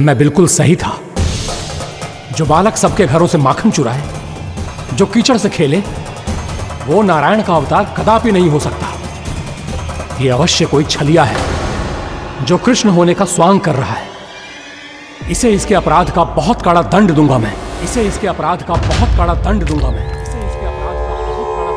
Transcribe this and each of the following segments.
मैं बिल्कुल सही था। जो बालक सबके घरों से माखन चुराए, जो कीचड़ से खेले, वो नारायण का अवतार कदापि नहीं हो सकता। ये अवश्य कोई छलिया है जो कृष्ण होने का स्वांग कर रहा है। इसे इसके अपराध का बहुत कड़ा दंड दूंगा मैं। इसे इसके अपराध का बहुत कड़ा दंड दूंगा मैं। इसे इसके अपराध का बहुत कड़ा दंड दूंगा।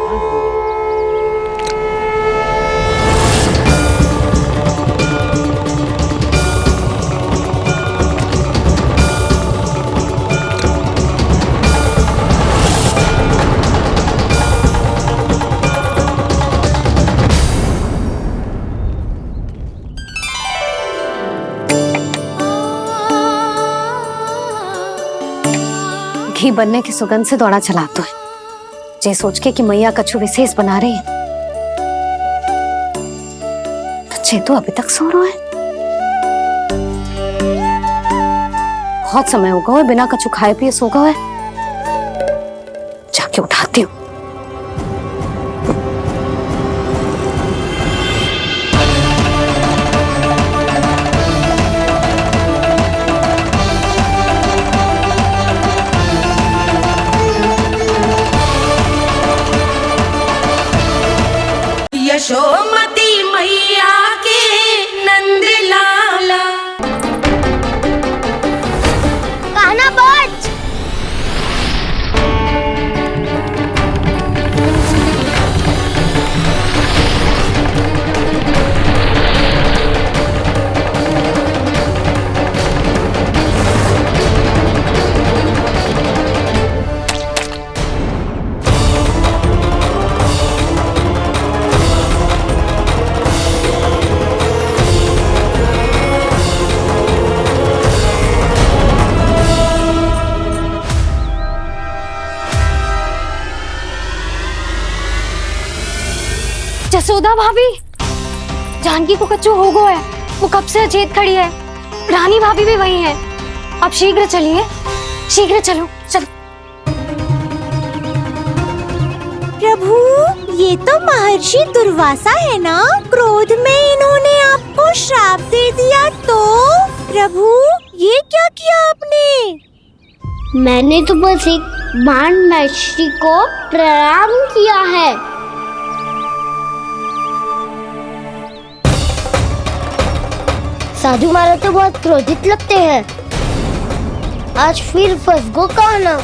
घी बनने की सुगंध से दौड़ा चला तो है, जे सोच के कि मैया कछु विशेष बना रही है। बच्चे तो अभी तक सो रहे हैं। बहुत समय हो गया है, बिना कछु खाए पिए सो गए। जाके उठाती हूँ। यशोमती मैया के नंद लाला। कान्हा बच। जसोदा भाभी, जानकी को कच्चू हो गया है। वो कब से अचेत खड़ी है। रानी भाभी भी वही है। अब शीघ्र चलिए, शीघ्र चलो चलो। प्रभु, ये तो महर्षि दुर्वासा है ना? क्रोध में इन्होंने आपको श्राप दे दिया तो? प्रभु, ये क्या किया आपने? मैंने तो बस एक बाण महर्षि को प्रणाम किया है। साधु महाराज तो बहुत क्रोधित लगते हैं। आज फिर फंस गो कान्हा।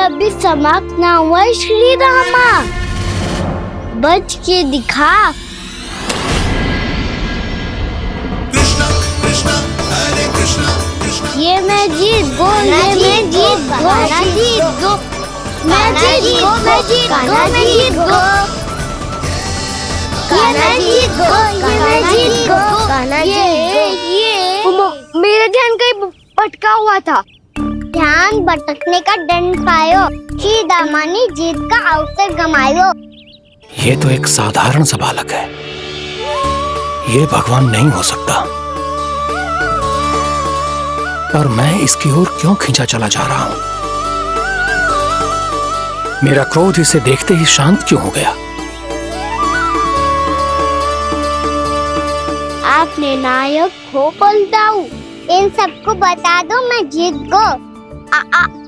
अभी समाप्त ना हुआ श्री रामा। बच के दिखा। कृष्णा कृष्णा हरे कृष्णा कृष्णा। ये मैं जीत गो, ये मैं जीत गो, जीत गो, मैं जीत गो, मैं जीत गो, मैं जीत गो, ये मैं जीत गो, ये मैं जीत गो, ये मेरा ध्यान कहीं भटका हुआ था। ध्यान भटकने का दंड पायो, श्री दामा ने जीत का अवसर गमायो। ये तो एक साधारण सा बालक है। ये भगवान नहीं हो सकता। पर मैं इसकी ओर क्यों खींचा चला जा रहा हूं? मेरा क्रोध इसे देखते ही शांत क्यों हो गया? आपने नायक हो पलटाऊ। इन सबको बता दो मैं जीत गो।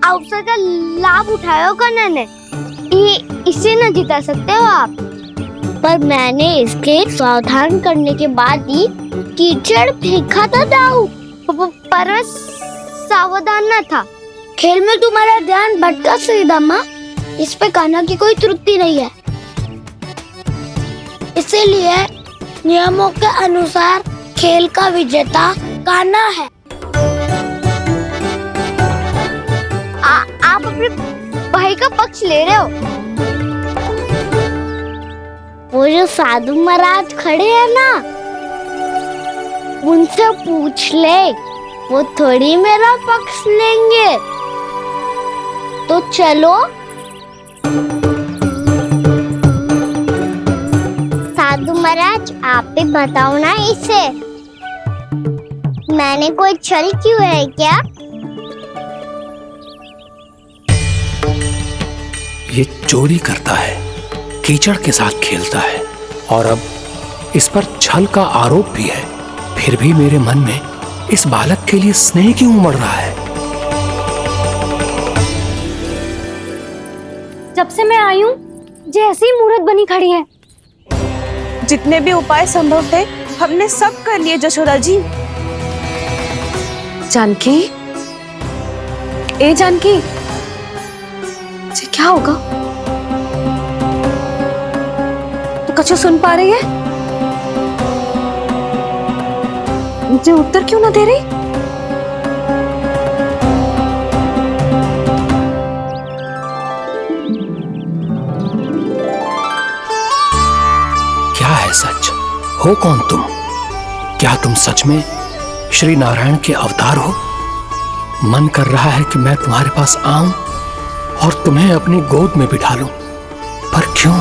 अवसर का लाभ उठायो कन्हा ने। इसे न जिता सकते हो आप। पर मैंने इसके सावधान करने के बाद ही कीचड़ फेंका था दाऊ। पर सावधान न था। खेल में तुम्हारा ध्यान भटका श्रीदामा। इस पे कान्हा की कोई त्रुटि नहीं है। इसीलिए नियमों के अनुसार खेल का विजेता कान्हा है। आप अपने भाई का पक्ष ले रहे हो। वो जो साधु महाराज खड़े हैं ना, उनसे पूछ ले, वो थोड़ी मेरा पक्ष लेंगे। तो चलो। साधु महाराज, आप भी बताओ ना इसे, मैंने कोई छल क्यों है क्या? ये चोरी करता है, कीचड़ के साथ खेलता है और अब इस पर छल का आरोप भी है। फिर भी मेरे मन में इस बालक के लिए स्नेह क्यों उमड़ रहा है? जब से मैं आई हूँ जैसी ही मूर्त बनी खड़ी है। जितने भी उपाय संभव थे हमने सब कर लिए जशोदा जी। जानकी, ए जानकी, ये क्या होगा? तू कछु सुन पा रही है? मुझे उत्तर क्यों ना दे रही? क्या है सच? हो कौन तुम? क्या तुम सच में श्री नारायण के अवतार हो? मन कर रहा है कि मैं तुम्हारे पास आऊं और तुम्हें अपनी गोद में बिठा लूं, पर क्यों?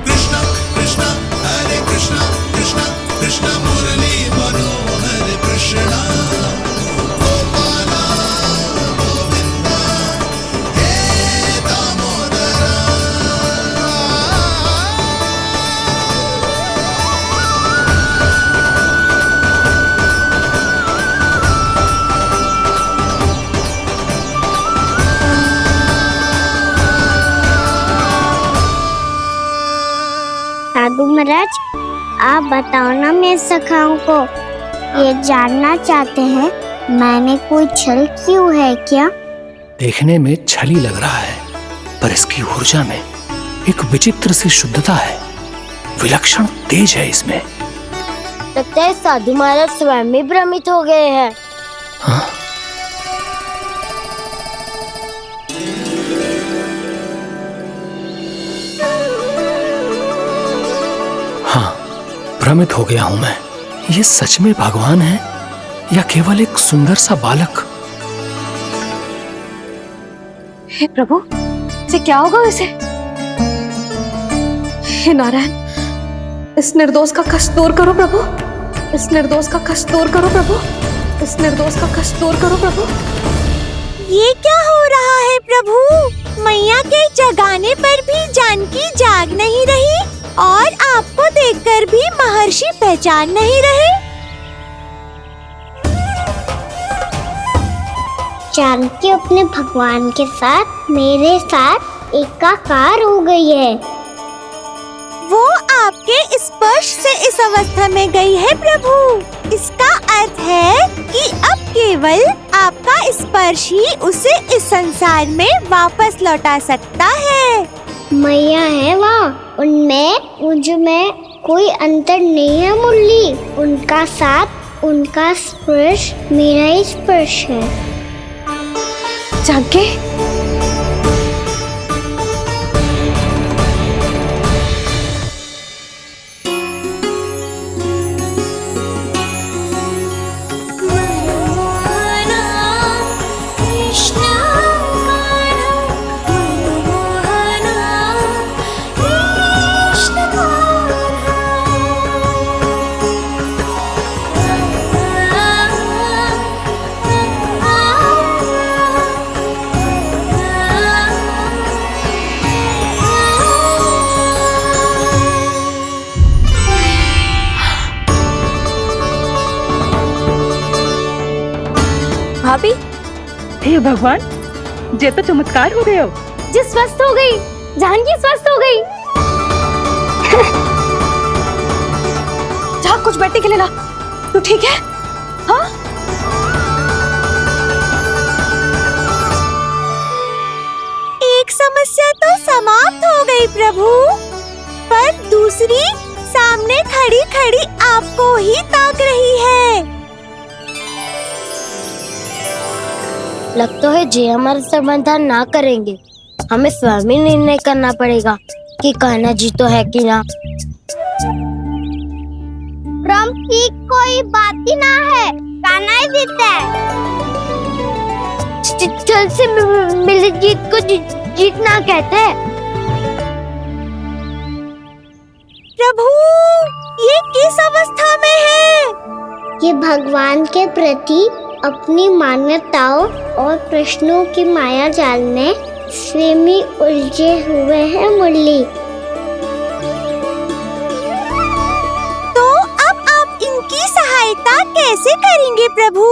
कृष्ण कृष्ण हरे कृष्ण कृष्ण कृष्ण मुरली मनोहर कृष्ण गोपाला गोविंदा हे दामोदरा। साधु महाराज, आप बताओ ना मेरे सखाओं को, ये जानना चाहते हैं मैंने कोई छल क्यों है क्या? देखने में छली लग रहा है, पर इसकी ऊर्जा में एक विचित्र सी शुद्धता है, विलक्षण तेज है इसमें। लगता है साधु महाराज स्वयं भी भ्रमित हो गए हैं। हाँ? हाँ, भ्रमित हो गया हूं मैं। ये सच में भगवान है या केवल एक सुंदर सा बालक? हे प्रभु, ये क्या होगा इसे? हे नारायण, इस निर्दोष का कष्ट दूर करो प्रभु, इस निर्दोष का कष्ट दूर करो प्रभु, इस निर्दोष का कष्ट दूर करो प्रभु। ये क्या हो रहा है प्रभु? मैया के जगाने पर भी जानकी जाग नहीं रही और आपको देखकर भी महर्षि पहचान नहीं रहे। जानकी अपने भगवान के साथ मेरे साथ एकाकार हो गई है। वो आपके स्पर्श से इस अवस्था में गई है प्रभु। इसका अर्थ है कि अब केवल आपका स्पर्श ही उसे इस संसार में वापस लौटा सकता है। मैया है वहाँ, उनमें मुझ में कोई अंतर नहीं है मुरली। उनका साथ, उनका स्पर्श मेरा ही स्पर्श है। जानकी, भाभी, हे भगवान, जे तो चमत्कार हो गए हो। जी स्वस्थ हो गई, जानकी स्वस्थ हो गई। जा कुछ बैठने के लिए ला। तू ठीक है? हाँ? एक समस्या तो समाप्त हो गई प्रभु, पर दूसरी सामने खड़ी खड़ी आपको ही ताक रही है। लगता है जे हमारा समाधान ना करेंगे। हमें स्वयं ही निर्णय करना पड़ेगा कि कान्हा जी तो है कि ना। राम की कोई बात ही ना है, कान्हा ही जीतता है। छल से मिली जीत को जीतना कहते हैं। प्रभु, ये किस अवस्था में है? ये भगवान के प्रति अपनी मान्यताओं और प्रश्नों की माया जाल में स्वयं ही उलझे हुए हैं मुरली। तो अब आप इनकी सहायता कैसे करेंगे प्रभु?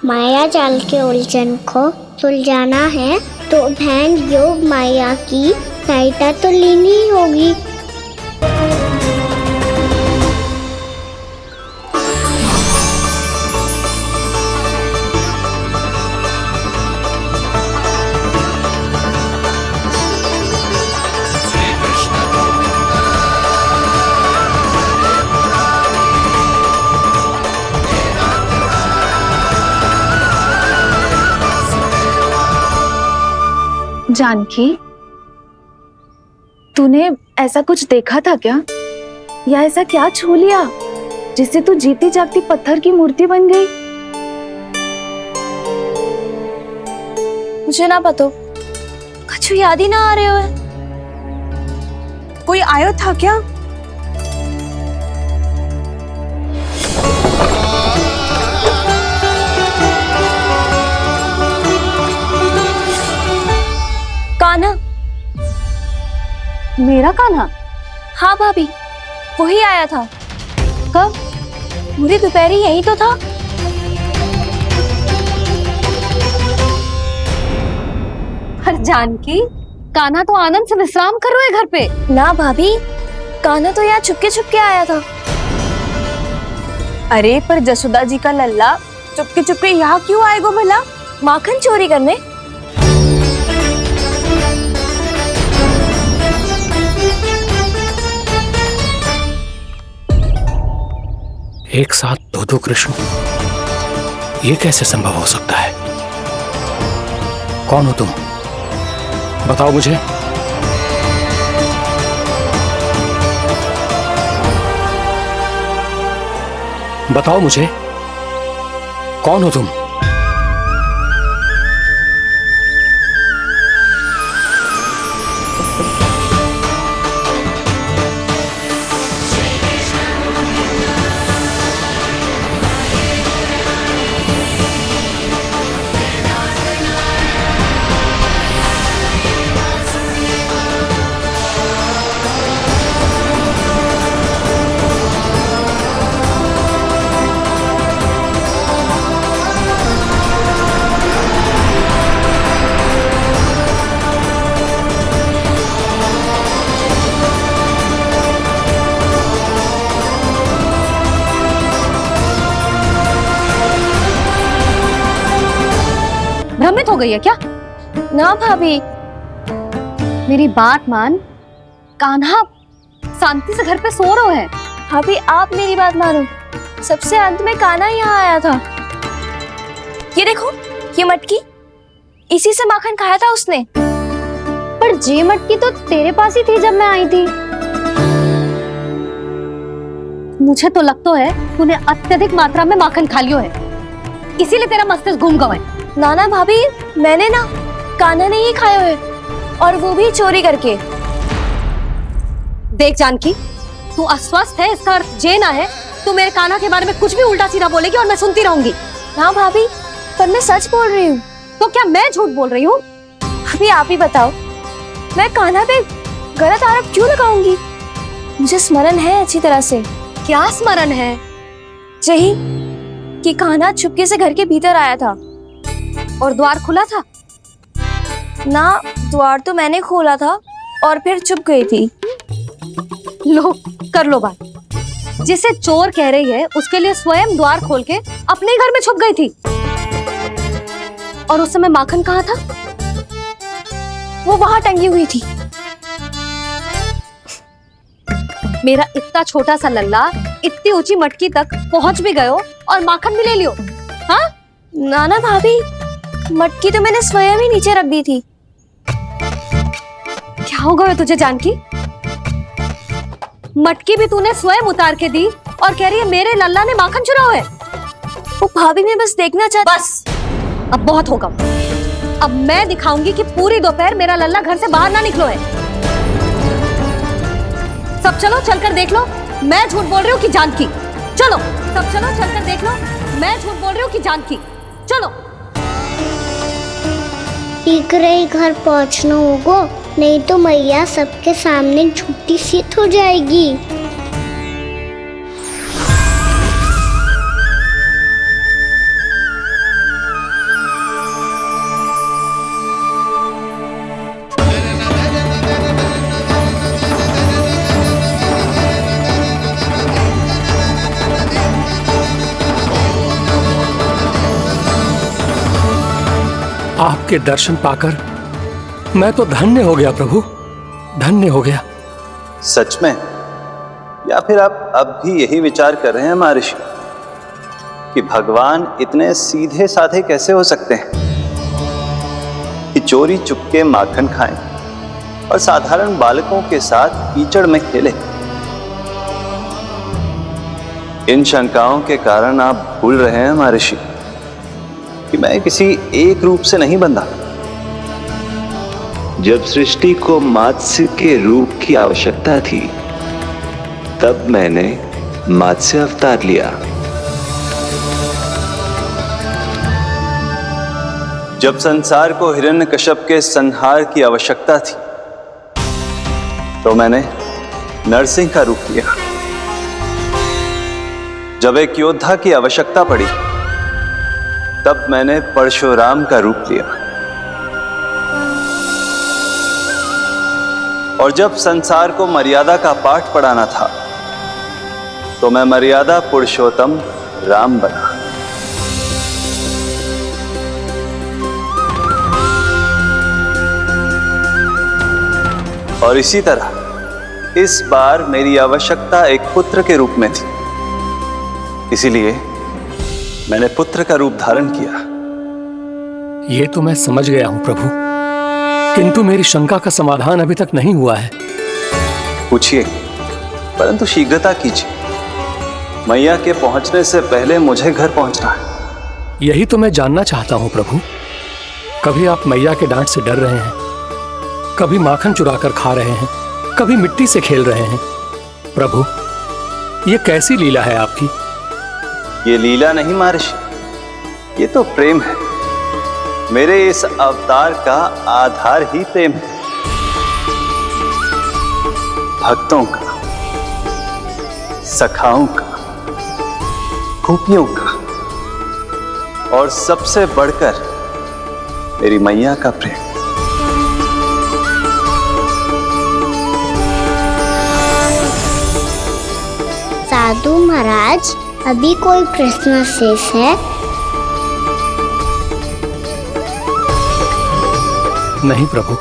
माया जाल के उलझन को सुलझाना है तो बहन योग माया की सहायता तो लेनी ही होगी। जानकी, तूने ऐसा कुछ देखा था क्या? या ऐसा क्या छू लिया जिससे तू जीती जागती पत्थर की मूर्ति बन गई? मुझे ना पता, कुछ याद ही ना आ रहे हो। कोई आयो था क्या? कान्हा। मेरा कान्हा? हाँ भाभी, वही आया था। कब? पूरी दोपहर यही तो था। पर जानकी, कान्हा तो आनंद से विश्राम कर रहे घर पे। ना भाभी, कान्हा तो यहाँ छुपके छुपके आया था। अरे पर जसोदा जी का लल्ला चुपके चुपके यहाँ क्यों आएगा भला? माखन चोरी करने? एक साथ दो कृष्ण, ये कैसे संभव हो सकता है? कौन हो तुम? बताओ मुझे। बताओ मुझे, कौन हो तुम? भ्रमित हो गई है क्या? ना भाभी, मेरी बात मान, कान्हा शांति से घर पे सो रहे हैं। भाभी आप मेरी बात मानो, सबसे अंत में कान्हा यहाँ आया था। ये देखो, ये मटकी, इसी से माखन खाया था उसने। पर जे मटकी तो तेरे पास ही थी जब मैं आई थी। मुझे तो लगता है तूने अत्यधिक मात्रा में माखन खा लियो है, इसीलिए तेरा मस्तिष्क घूम गया है। नाना भाभी, मैंने ना, कान्हा ने ही खाया है, और वो भी चोरी करके। देख जानकी, तू अस्वस्थ है, इसका अर्थ जे ना है तू मेरे कान्हा के बारे में कुछ भी उल्टा सीधा बोलेगी और मैं सुनती रहूंगी। ना भाभी, पर मैं सच बोल रही हूँ। तो क्या मैं झूठ बोल रही हूँ? भाभी आप ही बताओ, मैं कान्हा पे गलत आरोप क्यों लगाऊंगी? मुझे स्मरण है अच्छी तरह से। क्या स्मरण है? यही कि कान्हा चुपके से घर के भीतर आया था। और द्वार खुला था? ना, द्वार तो मैंने खोला था और फिर चुप गई थी। लो, कर लो बात। जिसे चोर कह रही है उसके लिए स्वयं द्वार खोल के अपने घर में छुप गई थी। और उस समय माखन कहाँ था? वो वहां टंगी हुई थी। मेरा इतना छोटा सा लल्ला इतनी ऊंची मटकी तक पहुंच भी गयो और माखन भी ले लियो। हाँ? नाना भाभी, मटकी तो मैंने स्वयं ही नीचे रख दी थी। क्या हो गया तुझे जानकी? मटकी भी तूने स्वयं उतार के दी और कह रही है मेरे लल्ला ने माखन चुराया है। वो भाभी मैं बस देखना चाहती। बस अब बहुत होगा। अब मैं दिखाऊंगी कि पूरी दोपहर मेरा लल्ला घर से बाहर ना निकलो है। सब चलो चलकर देख लो मैं झूठ बोल रही हूँ कि जानकी। चलो सब चलो चलकर देख लो मैं झूठ बोल रही हूँ कि जानकी। चलो शीघ्र ही घर पहुंचना होगा, नहीं तो मैया सबके सामने झूठी सिद्ध हो जाएगी। आपके दर्शन पाकर मैं तो धन्य हो गया प्रभु, धन्य हो गया। सच में? या फिर आप अब भी यही विचार कर रहे हैं महर्षि कि भगवान इतने सीधे साधे कैसे हो सकते हैं कि चोरी चुपके माखन खाएं और साधारण बालकों के साथ कीचड़ में खेलें? इन शंकाओं के कारण आप भूल रहे हैं महर्षि कि मैं किसी एक रूप से नहीं बंधा। जब सृष्टि को मत्स्य के रूप की आवश्यकता थी तब मैंने मत्स्य अवतार लिया। जब संसार को हिरण्यकश्यप के संहार की आवश्यकता थी तो मैंने नरसिंह का रूप लिया। जब एक योद्धा की आवश्यकता पड़ी तब मैंने परशुराम का रूप लिया। और जब संसार को मर्यादा का पाठ पढ़ाना था तो मैं मर्यादा पुरुषोत्तम राम बना। और इसी तरह इस बार मेरी आवश्यकता एक पुत्र के रूप में थी, इसीलिए मैंने पुत्र का रूप धारण किया। ये तो मैं समझ गया हूं प्रभु, किंतु मेरी शंका का समाधान अभी तक नहीं हुआ है। पूछिए, परंतु शीघ्रता कीजिए। मैया के पहुंचने से पहले मुझे घर पहुंचना है। यही तो मैं जानना चाहता हूं प्रभु। कभी आप मैया के डांट से डर रहे हैं, कभी माखन चुरा कर खा रहे हैं, कभी मिट्टी से खेल रहे हैं। प्रभु, ये कैसी लीला है आपकी? ये लीला नहीं महर्षि, ये तो प्रेम है। मेरे इस अवतार का आधार ही प्रेम है। भक्तों का, सखाओं का, गोपियों का और सबसे बढ़कर मेरी मैया का प्रेम। साधु महाराज, अभी कोई प्रश्न शेष है? नहीं प्रभु,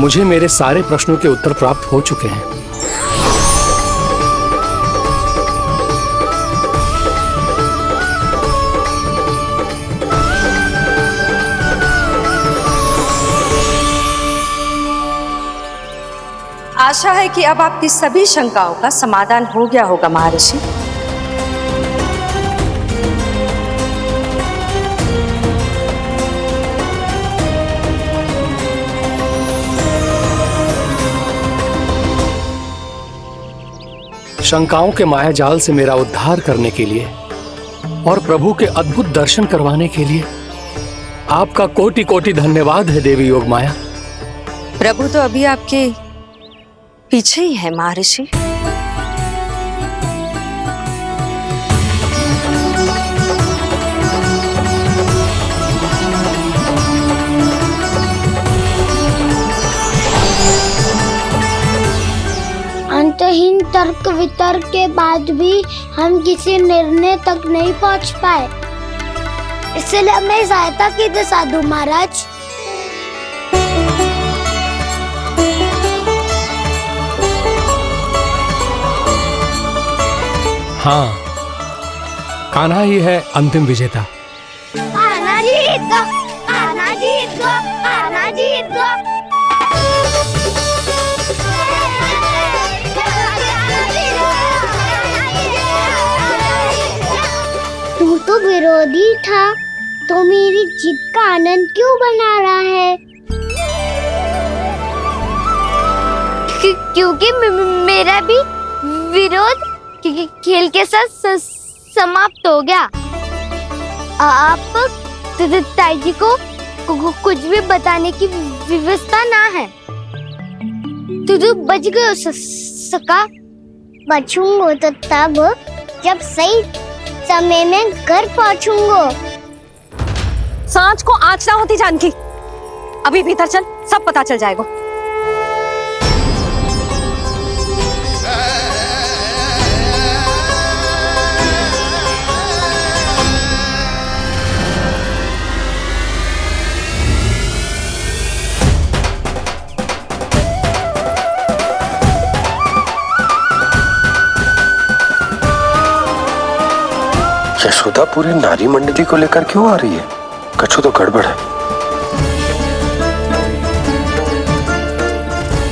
मुझे मेरे सारे प्रश्नों के उत्तर प्राप्त हो चुके हैं। आशा है कि अब आपकी सभी शंकाओं का समाधान हो गया होगा महर्षि। शंकाओं के मायाजाल से मेरा उद्धार करने के लिए और प्रभु के अद्भुत दर्शन करवाने के लिए आपका कोटि कोटि धन्यवाद है देवी योगमाया। प्रभु तो अभी आपके पीछे ही है महर्षि। अंतहीन तर्क वितर्क के बाद भी हम किसी निर्णय तक नहीं पहुंच पाए, इसलिए हमें सहायता कीजिए साधु महाराज। हाँ, कान्हा ही है अंतिम विजेता। कान्हा जी तो जीत गो, कान्हा जीत गो। तू तो विरोधी था, तो मेरी जीत का आनंद क्यों बना रहा है? क्योंकि मेरा भी विरोध खेल के साथ समाप्त हो गया। आप ताई जी को कुछ भी बताने की व्यवस्था ना है। तू बच गयो सका। बचूंगो तो तब जब सही समय में घर पहुंचूंगो। सांच को आँच ना होती जानकी। अभी भीतर चल, सब पता चल जाएगा। यशोदा पूरी नारी मंडली को लेकर क्यों आ रही है? कछु तो गड़बड़ है।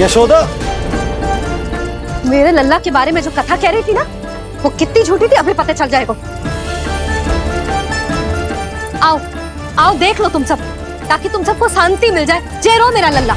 यशोदा, मेरे लल्ला के बारे में जो कथा कह रही थी ना, वो कितनी झूठी थी अभी पता चल जाएगा। आओ आओ देख लो तुम सब, ताकि तुम सबको शांति मिल जाए। जय रो मेरा लल्ला।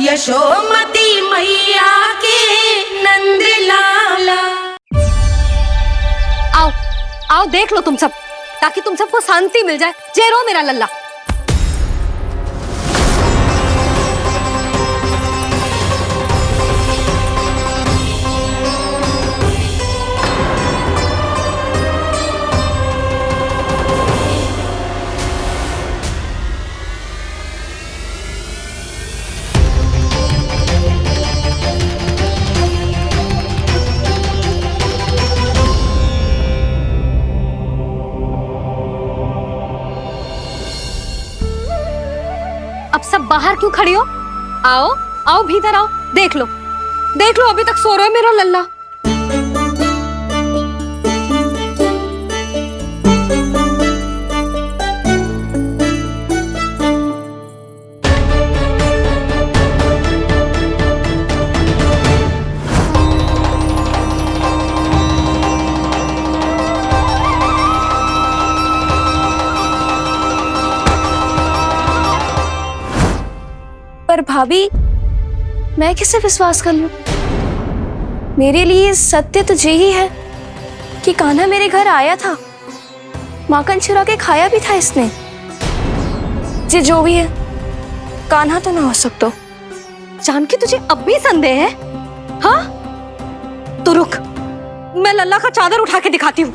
यशोमती मैया के नंद लाला। आओ आओ देख लो तुम सब, ताकि तुम सबको शांति मिल जाए। जय रो मेरा लल्ला। अब सब बाहर क्यों खड़ी हो? आओ आओ भीतर आओ। देख लो अभी तक सो रहा है मेरा लल्ला। पर भाभी, मैं किसे विश्वास कर लूं? मेरे लिए सत्य तो यही है कि कान्हा मेरे घर आया था, माखन चुरा के खाया भी था इसने। जो भी है, कान्हा तो ना हो सकता। जानकी तुझे अब भी संदेह है? हाँ तो रुक, मैं लल्ला का चादर उठा के दिखाती हूँ।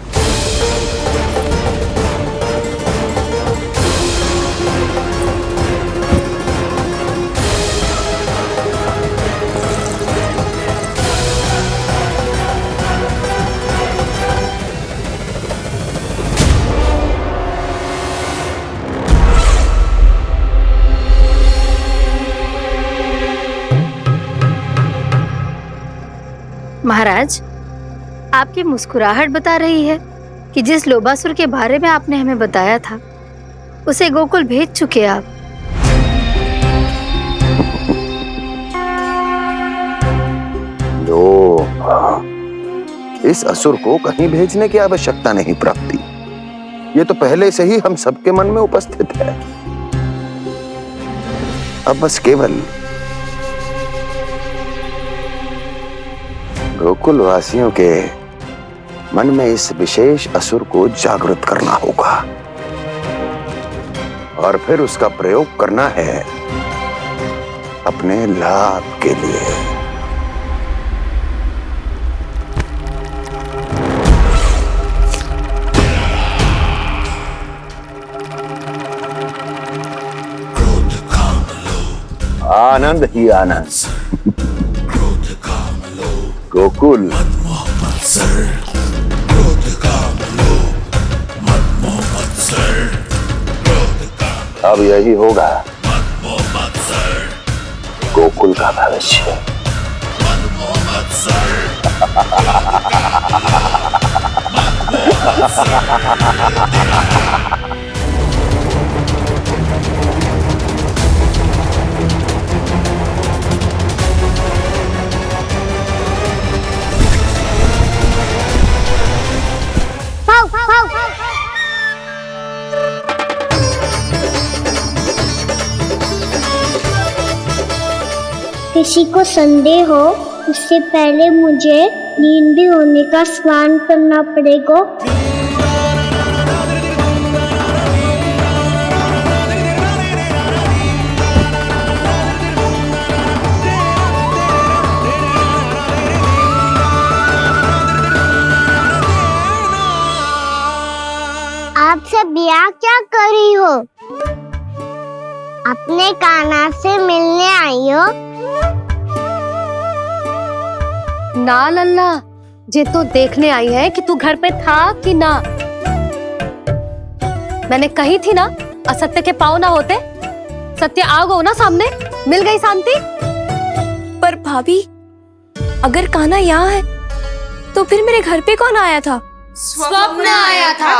महाराज, आपकी मुस्कुराहट बता रही है कि जिस लोबासुर के बारे में आपने हमें बताया था, उसे गोकुल भेज चुके आप। इस असुर को कहीं भेजने की आवश्यकता नहीं प्राप्ति। ये तो पहले से ही हम सबके मन में उपस्थित है। अब बस केवल गोकुल वासियों के मन में इस विशेष असुर को जागृत करना होगा और फिर उसका प्रयोग करना है अपने लाभ के लिए। क्रोध आनंद ही आनंद। गोकुल अब यही होगा गोकुल का भविष्य। पाव पाव किसी को संदेह हो उससे पहले मुझे नींद भी होने का स्नान करना पड़ेगा। आप सब यहाँ क्या कर रही हो? अपने कान्हा से मिलने आई हो? ना लल्ला, जे तो देखने आई है कि तू घर पे था कि ना। मैंने कही थी ना, असत्य के पाँव ना होते। सत्य आ गो ना सामने, मिल गई शांति। पर भाभी, अगर कान्हा यहाँ है तो फिर मेरे घर पे कौन आया था? स्वप्न आया था।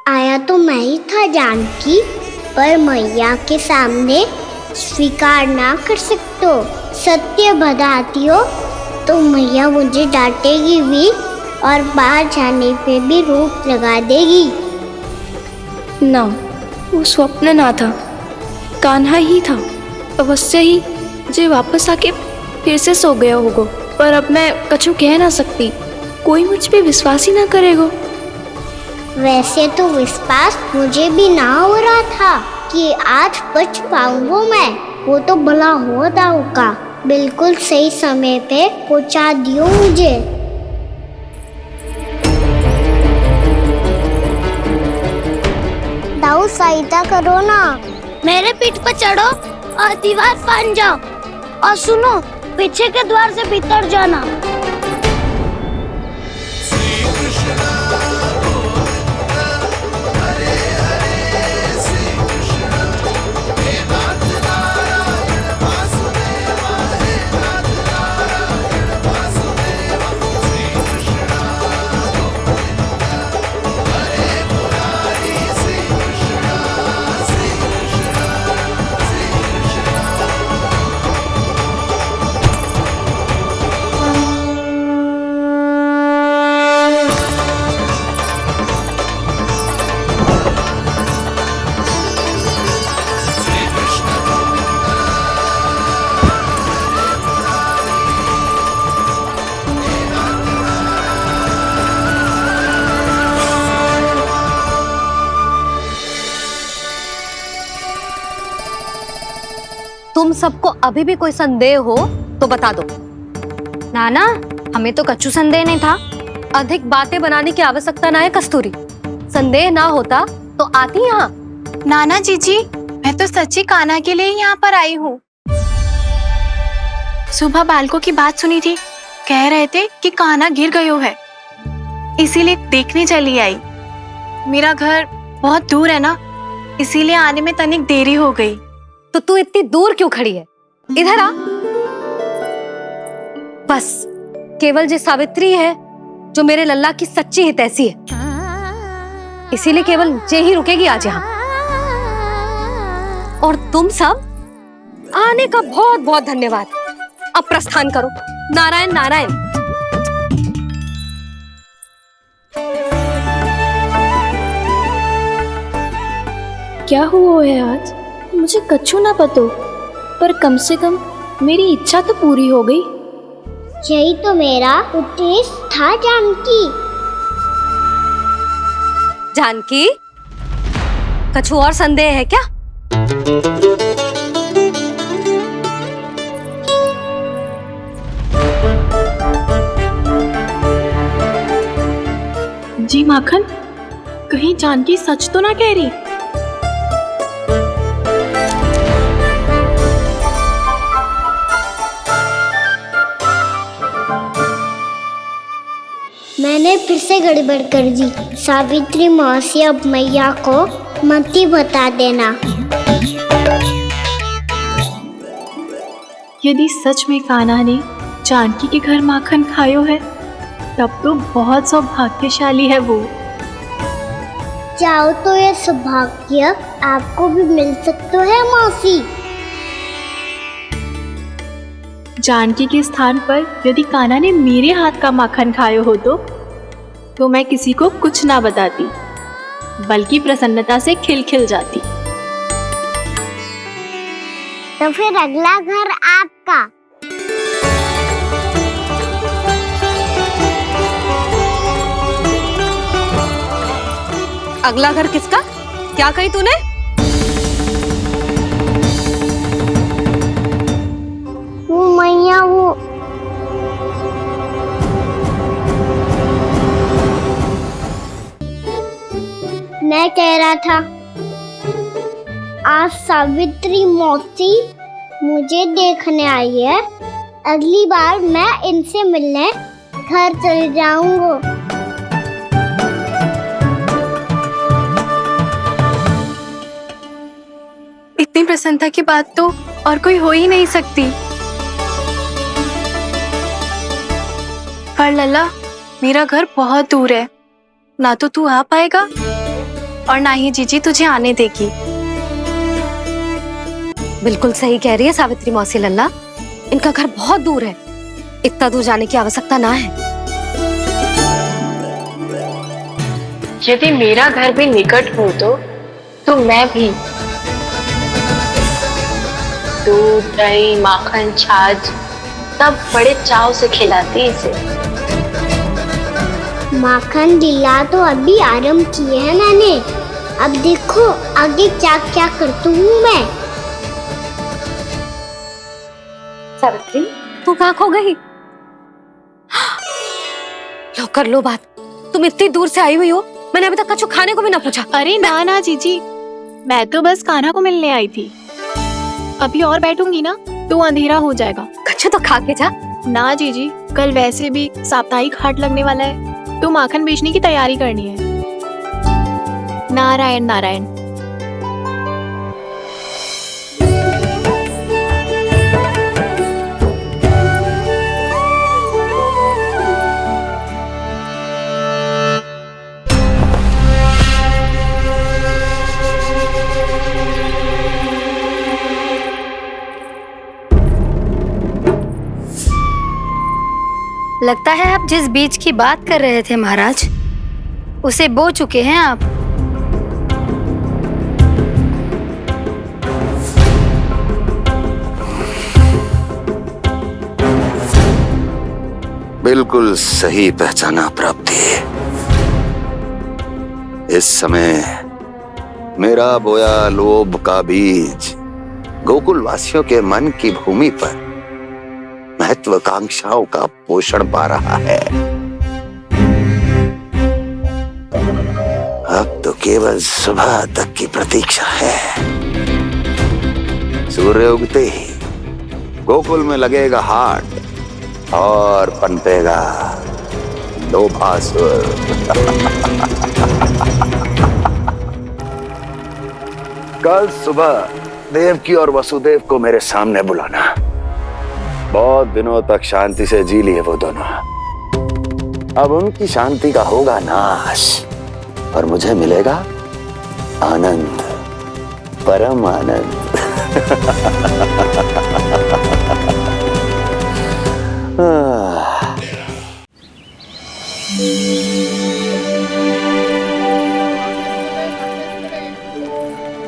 आया तो मैं ही था जानकी, पर मैया के सामने स्वीकार ना कर सकते हो। सत्य बताती हो तो मैया मुझे डांटेगी भी और बाहर जाने पे भी रोक लगा देगी। ना, वो स्वप्न ना था, कान्हा ही था। अवश्य ही मुझे वापस आके फिर से सो गया होगा। पर अब मैं कछु कह ना सकती, कोई मुझ पे विश्वास ही ना करेगा। वैसे तो विश्वास मुझे भी ना हो रहा था कि आज बच पाऊंगा मैं। वो तो भला हो दाऊ का बिल्कुल सही समय पे पहुंचा दियो मुझे। दाऊ सहायता करो ना, मेरे पीठ पर चढ़ो और दीवार फाड़ जाओ। और सुनो, पीछे के द्वार से भीतर जाना। तुम सबको अभी भी कोई संदेह हो तो बता दो। नाना, हमें तो कच्चू संदेह नहीं था। अधिक बातें बनाने की आवश्यकता ना है कस्तूरी। संदेह ना होता तो आती यहाँ। नाना जीजी, मैं तो सच्ची कान्हा के लिए यहाँ पर आई हूँ। सुबह बालकों की बात सुनी थी, कह रहे थे कि कान्हा गिर गयो है, इसीलिए देखने चली आई। मेरा घर बहुत दूर है ना, इसीलिए आने में तनिक देरी हो गई। तो तू इतनी दूर क्यों खड़ी है? इधर आ। बस केवल जे सावित्री है जो मेरे लल्ला की सच्ची हितैषी है, इसीलिए केवल जे ही रुकेगी आज यहाँ। और तुम सब आने का बहुत बहुत धन्यवाद। अब प्रस्थान करो। नारायण नारायण। क्या हुआ है आज? मुझे कछु ना पतो, पर कम से कम मेरी इच्छा तो पूरी हो गई। यही तो मेरा उद्देश्य था जानकी। जानकी, कछु और संदेह है क्या? जी माखन, कहीं जानकी सच तो ना कह रही? मैंने फिर से गड़बड़ कर दी। सावित्री मौसी अब मैया को मत ही बता देना। यदि सच में कान्हा ने जानकी के घर माखन खायो है तब तो बहुत सौभाग्यशाली है वो। चाहो तो ये सौभाग्य आपको भी मिल सकता है मौसी। जानकी के स्थान पर यदि कान्हा ने मेरे हाथ का माखन खायो हो तो मैं किसी को कुछ ना बताती, बल्कि प्रसन्नता से खिलखिल जाती। तो फिर अगला घर आपका। अगला घर किसका? क्या कही तूने? वो मैया वो मैं कह रहा था आज सावित्री मौसी मुझे देखने आई है। अगली बार मैं इनसे मिलने घर चले जाऊंगा। इतनी प्रसन्नता की बात तो और कोई हो ही नहीं सकती। पर लल्ला, मेरा घर बहुत दूर है, ना तो तू आ पाएगा और ना ही जीजी तुझे आने देगी। बिल्कुल सही कह रही है सावित्री मौसी लल्ला, इनका घर बहुत दूर है, इतना दूर जाने की आवश्यकता ना है। यदि मेरा घर भी निकट हो तो मैं भी दूध, दही, माखन, छाछ सब बड़े चाव से खिलाती इसे। माखन दिला तो अभी आरंभ किए हैं मैंने, अब देखो आगे क्या क्या करती हूँ मैं। सावित्री, तू कहाँ खो गई? लो कर लो बात, तुम इतनी दूर से आई हुई हो, मैंने अभी तक कछु खाने को भी ना पूछा। अरे ना जीजी, मैं तो बस कान्हा को मिलने आई थी। अभी और बैठूंगी ना तो अंधेरा हो जाएगा। कछु तो खा के जा। ना जीजी, कल वैसे भी साप्ताहिक हाट लगने वाला है तो माखन बेचने की तैयारी करनी है। नारायण नारायण। लगता है आप जिस बीज की बात कर रहे थे महाराज, उसे बो चुके हैं आप। बिल्कुल सही पहचाना प्राप्ति। इस समय मेरा बोया लोभ का बीज गोकुल वासियों के मन की भूमि पर महत्वाकांक्षाओं का पोषण पा रहा है। अब तो केवल सुबह तक की प्रतीक्षा है। सूर्य उगते ही गोकुल में लगेगा हाट और पनपेगा लोभासुर। कल सुबह देवकी और वसुदेव को मेरे सामने बुलाना। बहुत दिनों तक शांति से जी लिए वो दोनों, अब उनकी शांति का होगा नाश और मुझे मिलेगा आनंद, परम आनंद।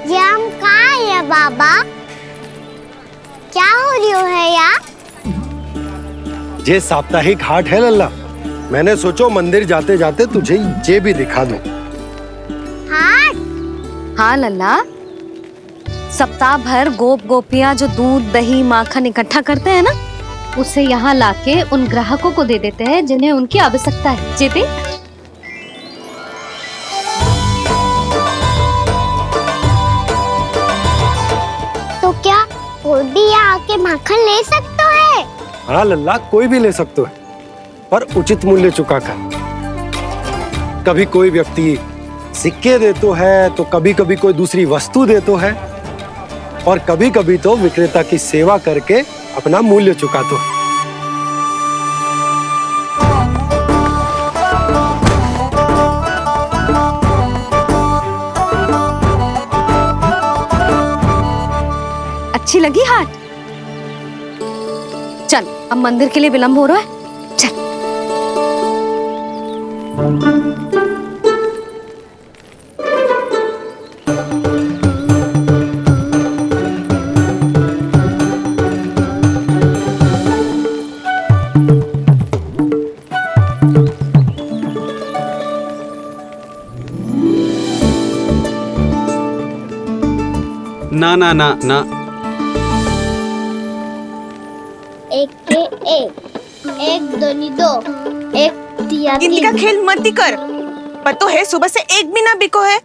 ये हम कहाँ है बाबा? क्या हो रही है यार? ये साप्ताहिक हाट है लल्ला, मैंने सोचो मंदिर जाते जाते तुझे ये भी दिखा दूं। हाट? हाँ लल्ला, सप्ताह भर गोप गोपियां जो दूध, दही, माखन इकट्ठा करते हैं ना, उसे यहाँ लाके उन ग्राहकों को दे देते हैं जिन्हें उनकी आवश्यकता है। जीती? तो क्या कोई भी यहाँ आके माखन ले सकता है? हाँ लल्ला, कोई भी ले सकते हो, पर उचित मूल्य चुका कर। कभी कोई व्यक्ति सिक्के देतो है, तो कभी कभी कोई दूसरी वस्तु देतो है, और कभी कभी तो विक्रेता की सेवा करके अपना मूल्य चुकातो है। अच्छी लगी हाट? चल, अब मंदिर के लिए विलंब हो रहा है, चल। ना ना ना ना, एक के एक दोनी दो, एक तिया गिनती का खेल मत ही कर। पतो है सुबह से एक भी ना बिको है।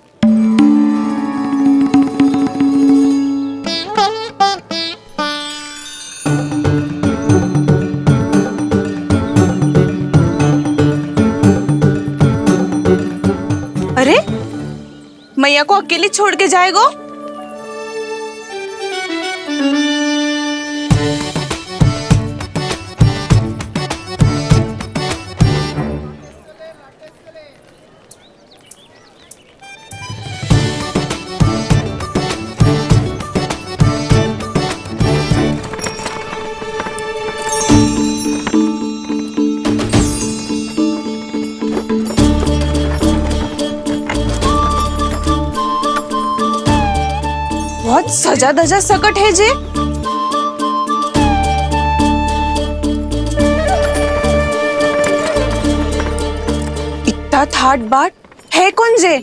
अरे मैया को अकेले छोड़ के जाएगो? बहुत सजा धजा सकट है जे। इतना ठाट बाट है कौन जे?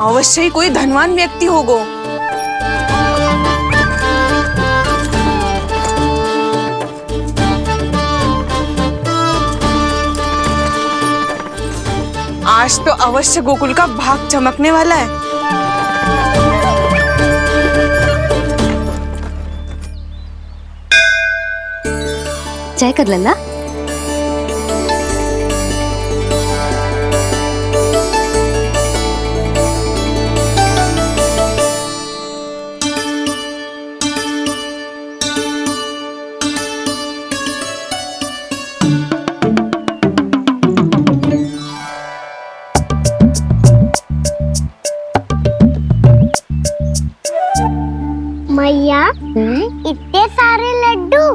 अवश्य ही कोई धनवान व्यक्ति होगो। आज तो अवश्य गोकुल का भाग चमकने वाला है। चाय कर लल्ला। मैया, इतने सारे लड्डू।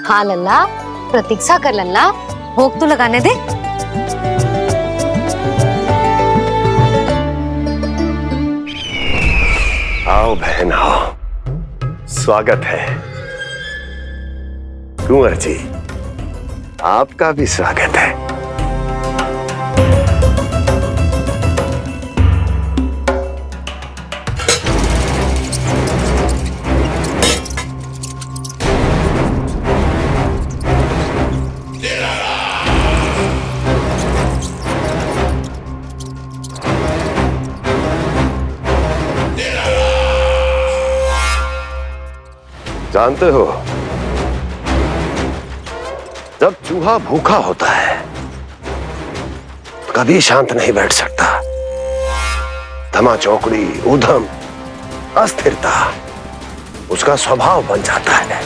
हाँ लल्ला, प्रतीक्षा कर लल्ला, भोग तो लगाने दे। आओ बहन आओ, स्वागत है। कुंवर जी, आपका भी स्वागत है। जानते हो, जब चूहा भूखा होता है कभी शांत नहीं बैठ सकता। धमा चौकड़ी, उधम, अस्थिरता उसका स्वभाव बन जाता है।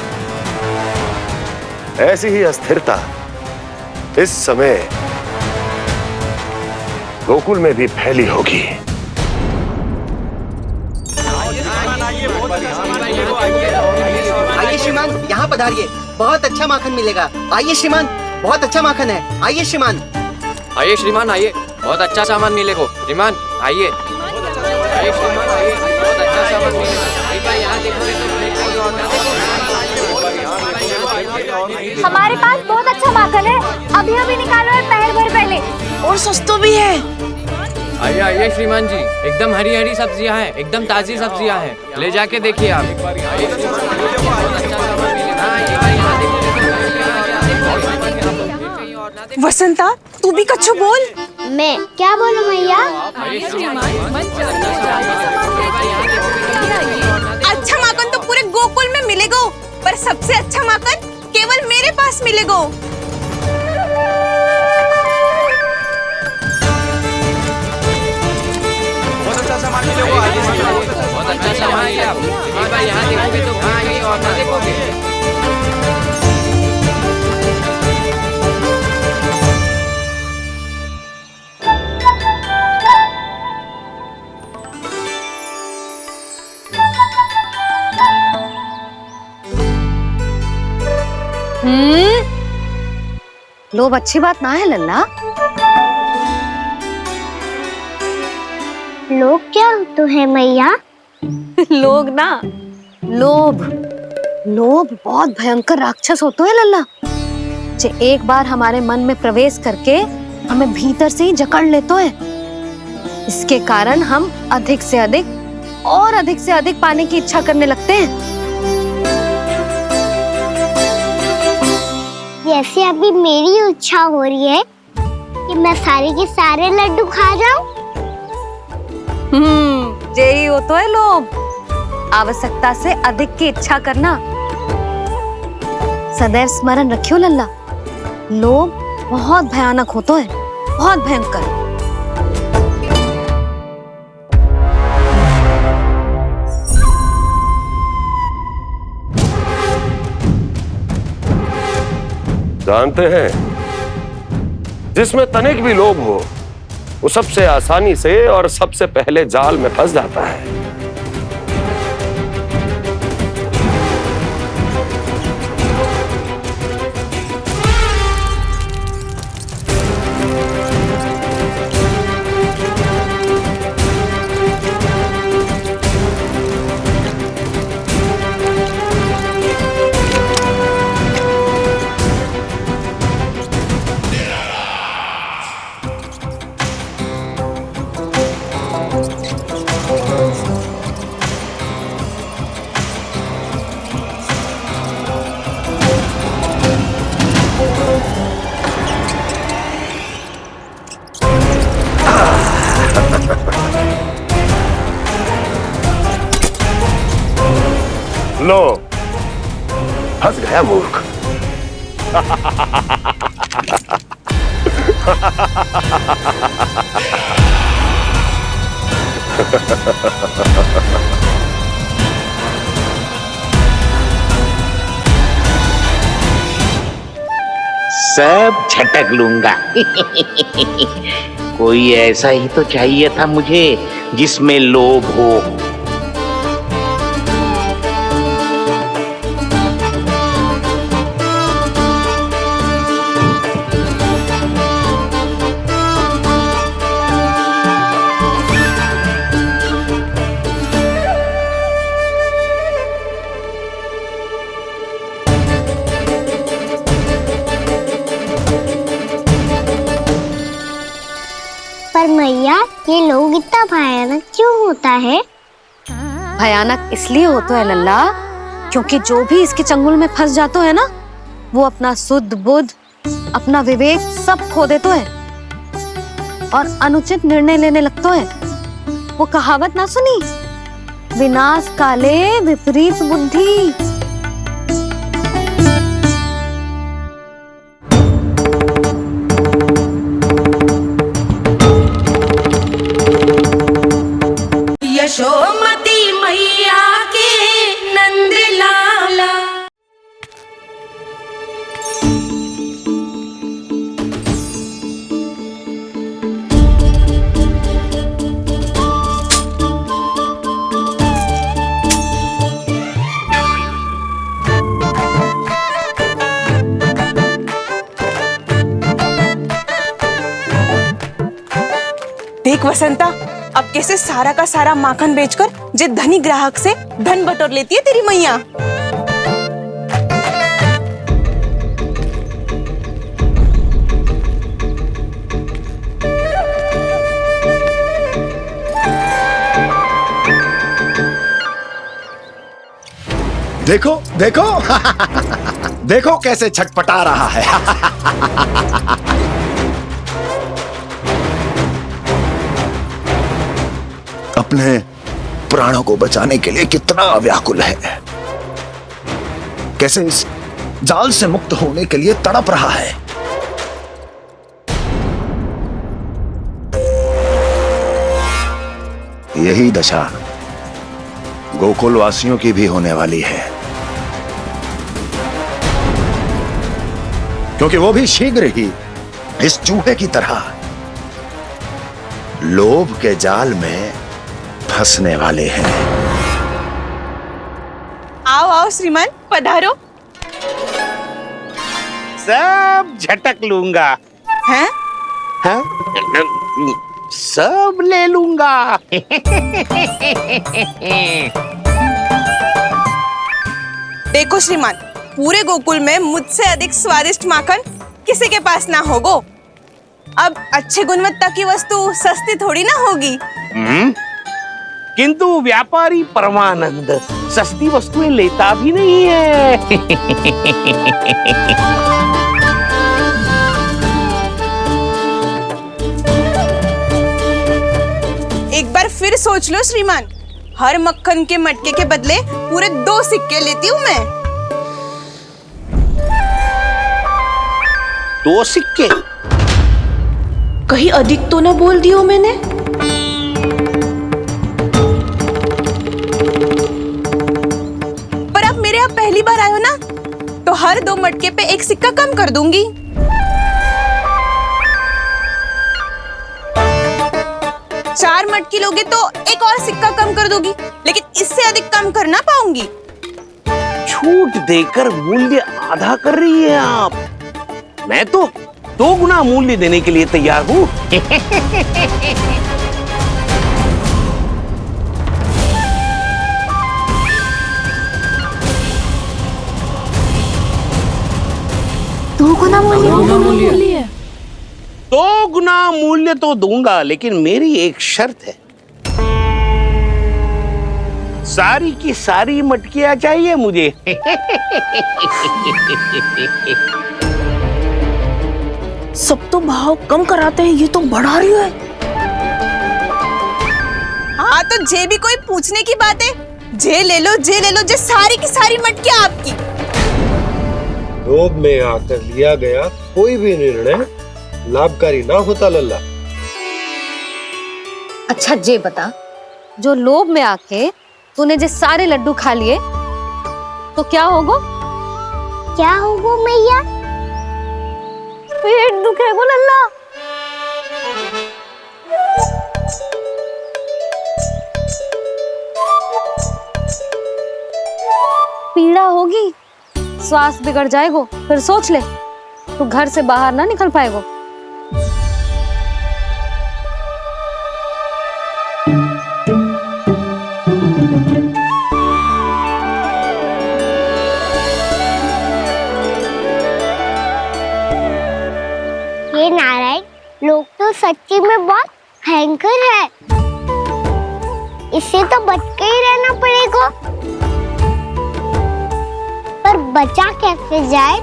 ऐसी ही अस्थिरता इस समय गोकुल में भी फैली होगी। आइए श्रीमान, यहाँ पधारिए, बहुत अच्छा माखन मिलेगा। आइए श्रीमान, बहुत अच्छा माखन है। आइए श्रीमान। आइए श्रीमान, आइए, बहुत अच्छा सामान मिलेगा। श्रीमान आइए, आइए श्रीमान, आइए, बहुत अच्छा सामान मिलेगा। एक बार यहाँ देखोगे तो हमारे पास बहुत अच्छा माखन है, अभी अभी निकालो है, पहर भर पहले। और सस्ता भी है। आइए आइए श्रीमान जी, एकदम हरी हरी सब्जियां हैं, एकदम ताजी सब्जियां हैं, ले जाके देखिए आप। वसंता, तू भी कच्छु बोल। मैं क्या बोलूं मैया? अच्छा माखन तो पूरे गोकुल में मिलेगा, पर सबसे अच्छा माखन केवल मेरे पास मिलेगा। अच्छा सामान मिलेगा। एक बार यहाँ देखोगे तो कहाँ कहीं और ना देखोगे। लोभ अच्छी बात ना है लल्ला। लोग क्या तो है मैया? लोग ना, लोभ। लोभ बहुत भयंकर राक्षस होता है लल्ला, जो एक बार हमारे मन में प्रवेश करके हमें भीतर से ही जकड़ लेता है। इसके कारण हम अधिक से अधिक और अधिक से अधिक पाने की इच्छा करने लगते हैं। जैसे अभी मेरी इच्छा हो रही है कि मैं सारे के सारे लड्डू खा जाऊं। यही होता है लोभ, आवश्यकता से अधिक की इच्छा करना। सदैव स्मरण रखियो लल्ला, लोभ बहुत भयानक होता है, बहुत भयंकर। जानते हैं, जिसमें तनिक भी लोभ हो वो सबसे आसानी से और सबसे पहले जाल में फंस जाता है। लो, फंस गया मूर्ख। सब झटक लूंगा। कोई ऐसा ही तो चाहिए था मुझे जिसमें लोभ हो। पर मैया, ये लोग इतना भयानक क्यों होता है? भयानक इसलिए होता है लल्ला, क्योंकि जो भी इसके चंगुल में फंस जाता है ना, वो अपना शुद्ध बुद्ध, अपना विवेक सब खो देता है और अनुचित निर्णय लेने लगता है। वो कहावत ना सुनी, विनाश काले विपरीत बुद्धि। यशोमती मैया के नंद लाला। देख वसंता, अब कैसे सारा का सारा माखन बेचकर जे धनी ग्राहक से धन बटोर लेती है तेरी मैया। देखो देखो देखो कैसे छटपटा रहा है। अपने प्राणों को बचाने के लिए कितना व्याकुल है, कैसे इस जाल से मुक्त होने के लिए तड़प रहा है। यही दशा गोकुल वासियों की भी होने वाली है, क्योंकि वो भी शीघ्र ही इस चूहे की तरह लोभ के जाल में फंसने वाले हैं। आओ आओ श्रीमान, पधारो। सब झटक लूंगा। हैं? हाँ? सब ले लूंगा। देखो श्रीमान, पूरे गोकुल में मुझसे अधिक स्वादिष्ट माखन किसी के पास ना होगो। अब अच्छे गुणवत्ता की वस्तु सस्ती थोड़ी ना होगी। किंतु व्यापारी परमानंद सस्ती वस्तुएं लेता भी नहीं है। एक बार फिर सोच लो श्रीमान, हर मक्खन के मटके के बदले पूरे 2 सिक्के लेती हूँ मैं। 2 सिक्के? कहीं अधिक तो ना बोल दियो मैंने? पर आप मेरे यहाँ पहली बार आए हो ना, तो हर 2 मटके पे 1 सिक्का कम कर दूंगी। चार मटकी लोगे तो 1 और सिक्का कम कर दोगी, लेकिन इससे अधिक कम कर ना पाऊंगी। छूट देकर मूल्य आधा कर रही है आप। मैं तो 2 गुना मूल्य देने के लिए तैयार हूँ। दो गुना मूल्य? 2 गुना मूल्य तो दूंगा, लेकिन मेरी एक शर्त है। सारी की सारी मटकियां चाहिए मुझे। सब तो भाव कम कराते हैं, ये तो बढ़ा रही है। हाँ तो जे भी कोई पूछने की बात है, जे ले लो, जे ले लो, जे सारी की सारी मटकियां आपकी। लोभ में आकर लिया गया कोई भी निर्णय लाभकारी ना होता लल्ला। अच्छा जे बता, जो लोभ में आके तूने जो सारे लड्डू खा लिए तो क्या होगा? क्या होगा मैया? पेट दुखेगा लल्ला। पीड़ा होगी, स्वास्थ्य बिगड़ जाएगा, फिर सोच ले तू घर से बाहर ना निकल पाएगा। ये नारायण लोग तो सच्ची में बहुत भयंकर है, इससे तो बच के ही रहना पड़ेगा। पर बचा कैसे जाए?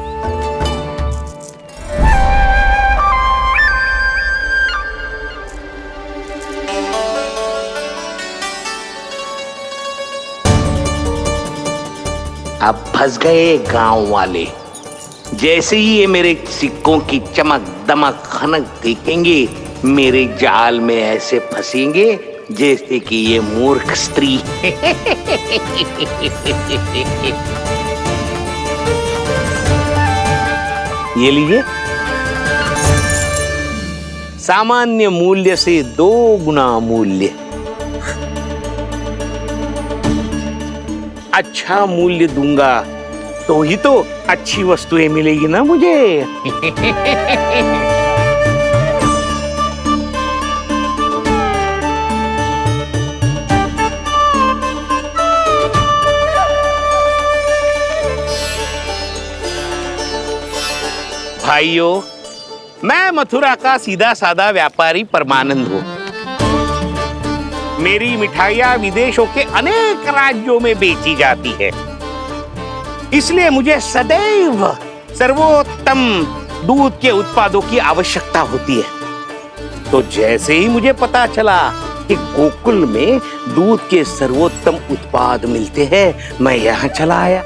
अब फंस गए गांव वाले। जैसे ही ये मेरे सिक्कों की चमक दमक खनक देखेंगे, मेरे जाल में ऐसे फंसेंगे जैसे कि ये मूर्ख स्त्री। ये लीजिए, सामान्य मूल्य से 2 गुना मूल्य। अच्छा मूल्य दूंगा तो ही तो अच्छी वस्तुएं मिलेगी ना मुझे। भाइयों, मैं मथुरा का सीधा साधा व्यापारी परमानंद हूँ। मेरी मिठाइयाँ विदेशों के अनेक राज्यों में बेची जाती है, इसलिए मुझे सदैव सर्वोत्तम दूध के उत्पादों की आवश्यकता होती है। तो जैसे ही मुझे पता चला कि गोकुल में दूध के सर्वोत्तम उत्पाद मिलते हैं, मैं यहाँ चला आया।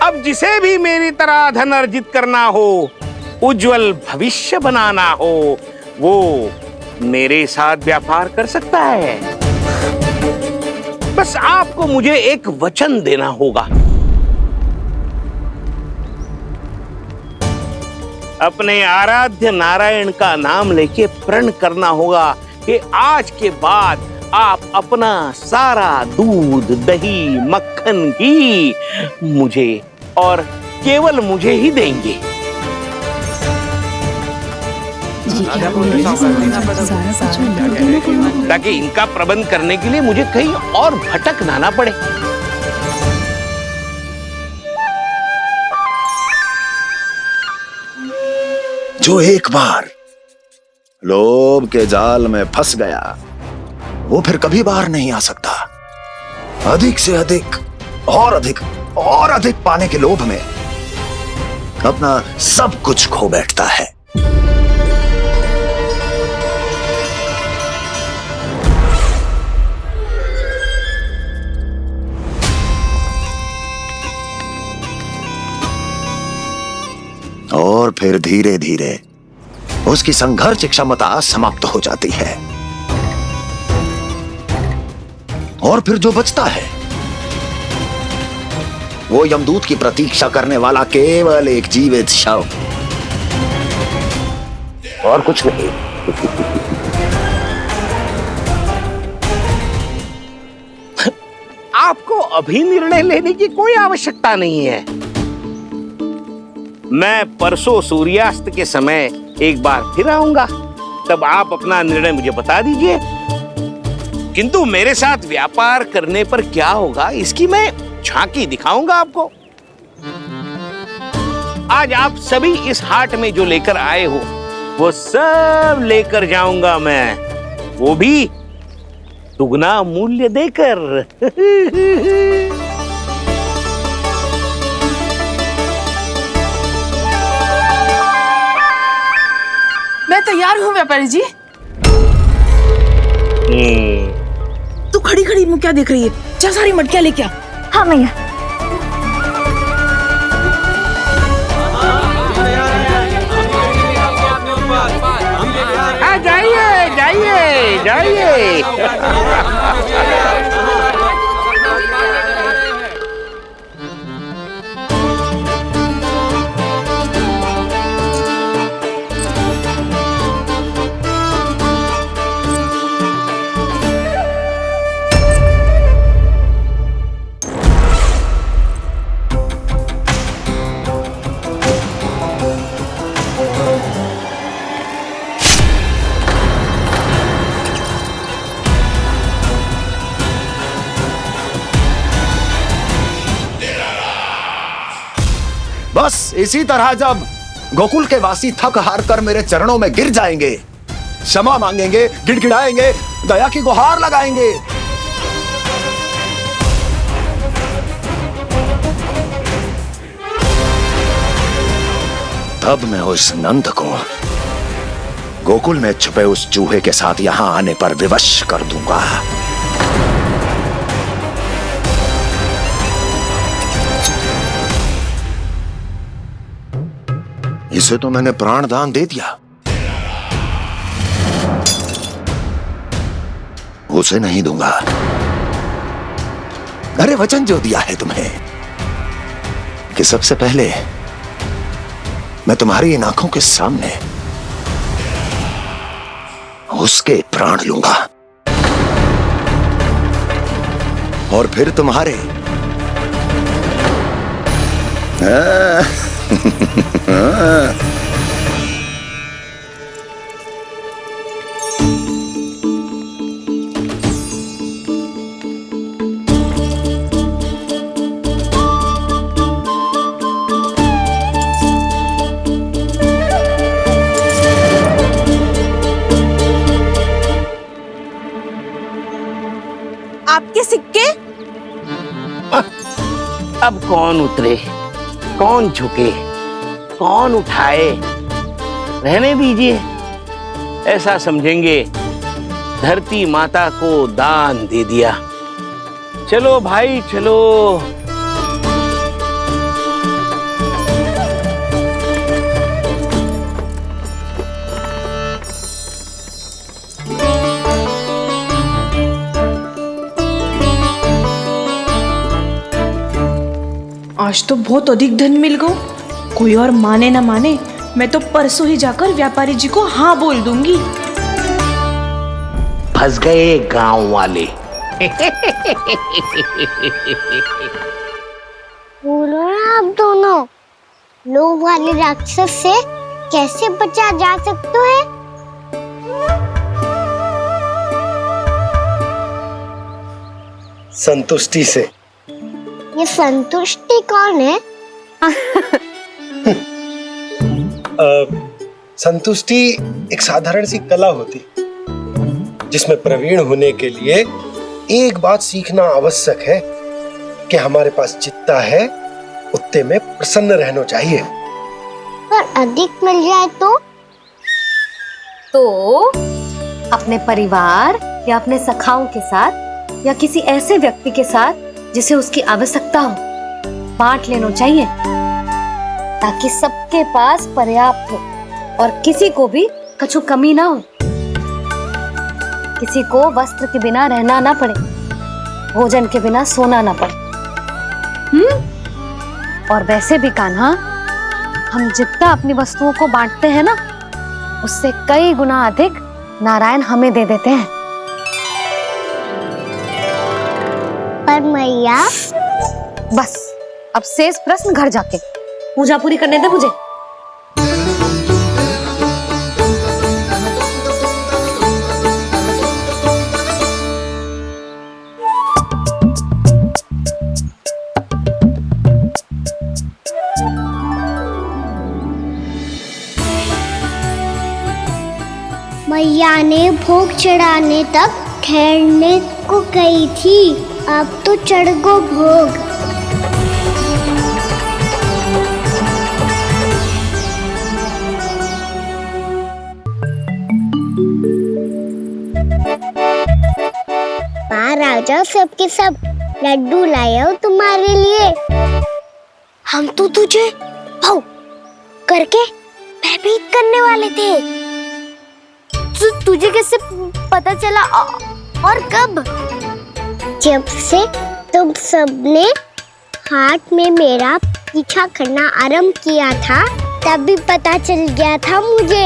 अब जिसे भी मेरी तरह धन अर्जित करना हो, उज्जवल भविष्य बनाना हो, वो मेरे साथ व्यापार कर सकता है। बस बस आपको मुझे एक वचन देना होगा। अपने आराध्य नारायण का नाम लेके प्रण करना होगा कि आज के बाद आप अपना सारा दूध, दही, मक्खन, घी मुझे और केवल मुझे ही देंगे। ताकि इनका प्रबंध करने के लिए मुझे कहीं और भटकना ना पड़े। जो एक बार लोभ के जाल में फंस गया वो फिर कभी बाहर नहीं आ सकता। अधिक से अधिक और अधिक और अधिक पाने के लोभ में अपना सब कुछ खो बैठता है। और फिर धीरे धीरे उसकी संघर्ष क्षमता समाप्त हो जाती है और फिर जो बचता है वो यमदूत की प्रतीक्षा करने वाला केवल एक जीवित शव और कुछ नहीं। आपको अभी निर्णय लेने की कोई आवश्यकता नहीं है। मैं परसों सूर्यास्त के समय एक बार फिर आऊंगा, तब आप अपना निर्णय मुझे बता दीजिए। किंतु मेरे साथ व्यापार करने पर क्या होगा इसकी मैं झांकी दिखाऊंगा आपको। आज आप सभी इस हाट में जो लेकर आए हो वो सब लेकर जाऊंगा मैं, वो भी दुगना मूल्य देकर। मैं तैयार हूँ व्यापारी जी। तू खड़ी खड़ी मुँह क्या देख रही है? चल सारी मटकियाँ लेके आ। हाँ भैया। जाइए जाइए जाइए। बस इसी तरह जब गोकुल के वासी थक हार कर मेरे चरणों में गिर जाएंगे, क्षमा मांगेंगे, गिड़गिड़ाएंगे, दया की गुहार लगाएंगे, तब मैं उस नंद को गोकुल में छुपे उस चूहे के साथ यहां आने पर विवश कर दूंगा। इसे तो मैंने प्राण दान दे दिया, उसे नहीं दूंगा। अरे वचन जो दिया है तुम्हें कि सबसे पहले मैं तुम्हारी इन आंखों के सामने उसके प्राण लूंगा और फिर तुम्हारे आपके सिक्के। अब कौन उतरे, कौन झुके, कौन उठाए, रहने दीजिए। ऐसा समझेंगे धरती माता को दान दे दिया। चलो भाई चलो। आज तो बहुत अधिक धन मिल गया। कोई और माने ना माने, मैं तो परसों ही जाकर व्यापारी जी को हाँ बोल दूंगी। फंस गए गांव वाले। बोलो ना आप दोनों, लोभ वाले राक्षस से कैसे बचा जा सकता है? संतुष्टि से। ये संतुष्टि कौन है? संतुष्टि एक साधारण सी कला होती जिसमें प्रवीण होने के लिए एक बात सीखना आवश्यक है कि हमारे पास जितना है उतने में प्रसन्न रहना चाहिए। पर अधिक मिल जाए तो अपने परिवार या अपने सखाओं के साथ या किसी ऐसे व्यक्ति के साथ जिसे उसकी आवश्यकता हो बांट लेना चाहिए, ताकि सबके पास पर्याप्त हो और किसी को भी कछु कमी ना हो, किसी को वस्त्र के बिना रहना ना पड़े, भोजन के बिना सोना ना पड़े। और वैसे भी कान्हा, हम जितना अपनी वस्तुओं को बांटते हैं ना, उससे कई गुना अधिक नारायण हमें दे देते हैं। पर मैया, बस अब शेष प्रश्न घर जाके पूजा पूरी करने दे मुझे। मैया ने भोग चढ़ाने तक ठहरने को कही थी, अब तो चढ़ गो भोग। राजा सबके सब लड्डू लाए हो तुम्हारे लिए। हम तो तुझे भाव करके भयभीत करने वाले थे। तुझे कैसे पता चला और कब? जब से तुम सबने हाथ में मेरा पीछा करना आरंभ किया था, तभी पता चल गया था मुझे।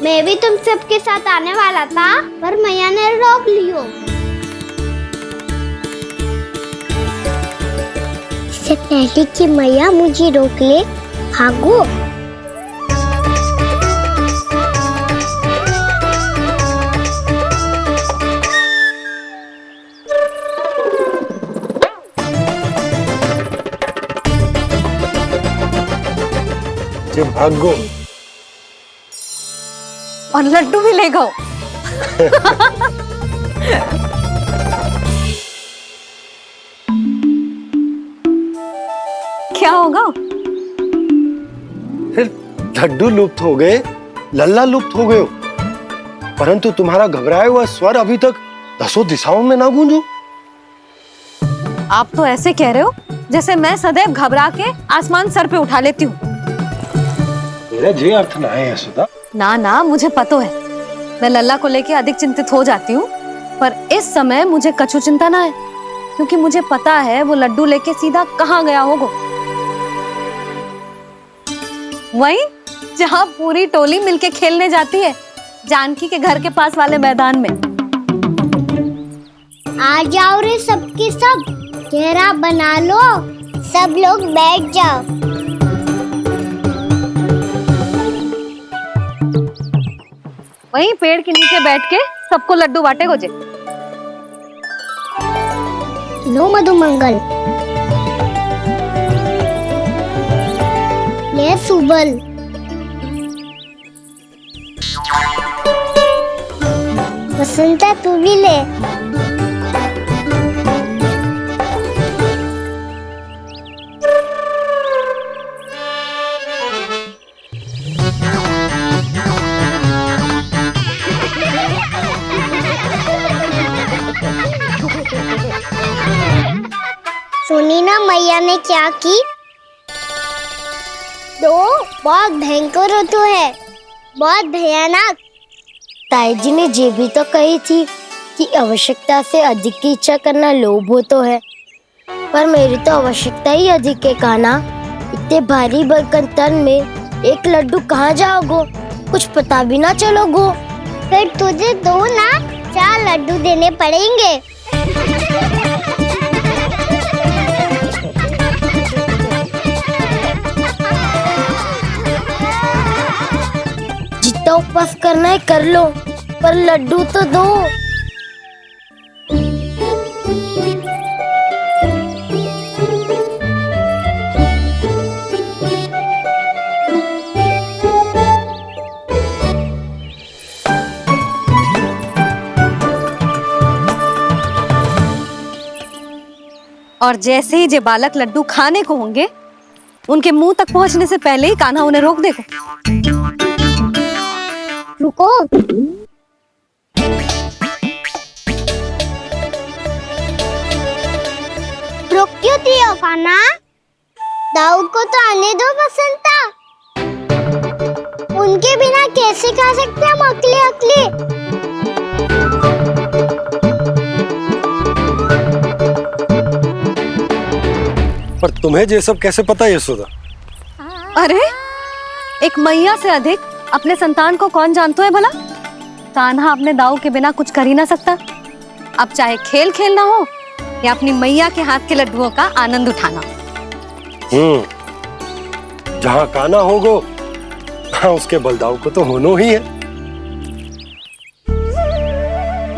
मैं भी तुम सबके साथ आने वाला था, पर मैया ने रोक लियो। इससे पहले कि मैया मुझे रोक ले, भागो। जो भागो और लड्डू भी ले गो। क्या होगा? फिर लड्डू लुप्त हो गए, लल्ला लुप्त हो गए हो, परंतु तुम्हारा घबराया हुआ स्वर अभी तक 10 दिशाओं में ना गूंजो। आप तो ऐसे कह रहे हो जैसे मैं सदैव घबरा के आसमान सर पे उठा लेती हूँ। मेरा जे अर्थ ना है यशोदा। ना ना, मुझे पता है, मैं लल्ला को लेके अधिक चिंतित हो जाती हूँ, पर इस समय मुझे कछु चिंता ना है, क्योंकि मुझे पता है वो लड्डू लेके सीधा कहाँ गया होगा। वहीं जहाँ पूरी टोली मिलके खेलने जाती है, जानकी के घर के पास वाले मैदान में। आ जाओ रे सबके सब, घेरा बना लो, सब लोग बैठ जाओ। वहीं पेड़ के नीचे बैठ के सबको लड्डू बांटे गोजे। लो मधुमंगल, ले सुबल, वसंता तू भी ले। सुनी ना मैया ने क्या की? तो बहुत भयंकर ऋतु है, बहुत भयानक। ताई जी ने ये भी तो कही थी कि आवश्यकता से अधिक की इच्छा करना लोभ हो तो है। पर मेरी तो आवश्यकता ही अधिक है कान्हा। इतने भारी भरकम तन में एक लड्डू कहाँ जाओगो, कुछ पता भी ना चलोगो। फिर तुझे 2 ना 4 लड्डू देने पड़ेंगे। जितना उपवास करना है कर लो, पर लड्डू तो दो। और जैसे ही जे बालक लड्डू खाने को होंगे, उनके मुंह तक पहुंचने से पहले ही कान्हा उन्हें रोक देगा। रुको। रोक क्यों दिया कान्हा? दाऊ को तो आने दो बसंता। उनके बिना कैसे खा सकते हम अकेले अकेले? पर तुम्हें ये सब कैसे पता यशोदा? अरे एक मैया से अधिक अपने संतान को कौन जानता है भला? कान्हा अपने दाऊ के बिना कुछ कर ही ना सकता। अब चाहे खेल खेलना हो या अपनी मैया के हाथ के लड्डुओं का आनंद उठाना। जहाँ कान्हा होगो हाँ उसके बलदाऊ को तो होना ही है।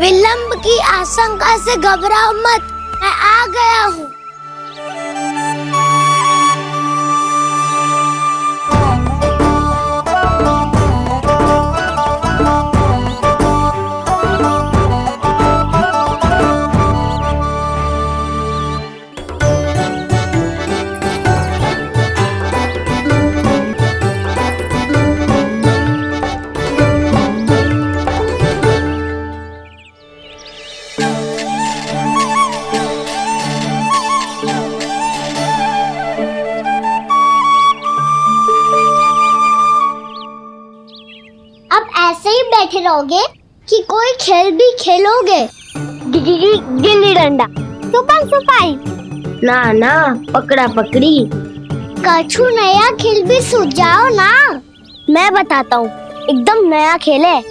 विलंब की आशंका से घबराओ मत, मैं आ गया हूँ। बैठे रहोगे कि कोई खेल भी खेलोगे? गिल्ली डंडा, छुपन छुपाई, ना ना पकड़ा पकड़ी, कछु नया खेल भी सूझ जाओ ना। मैं बताता हूँ, एकदम नया खेल है।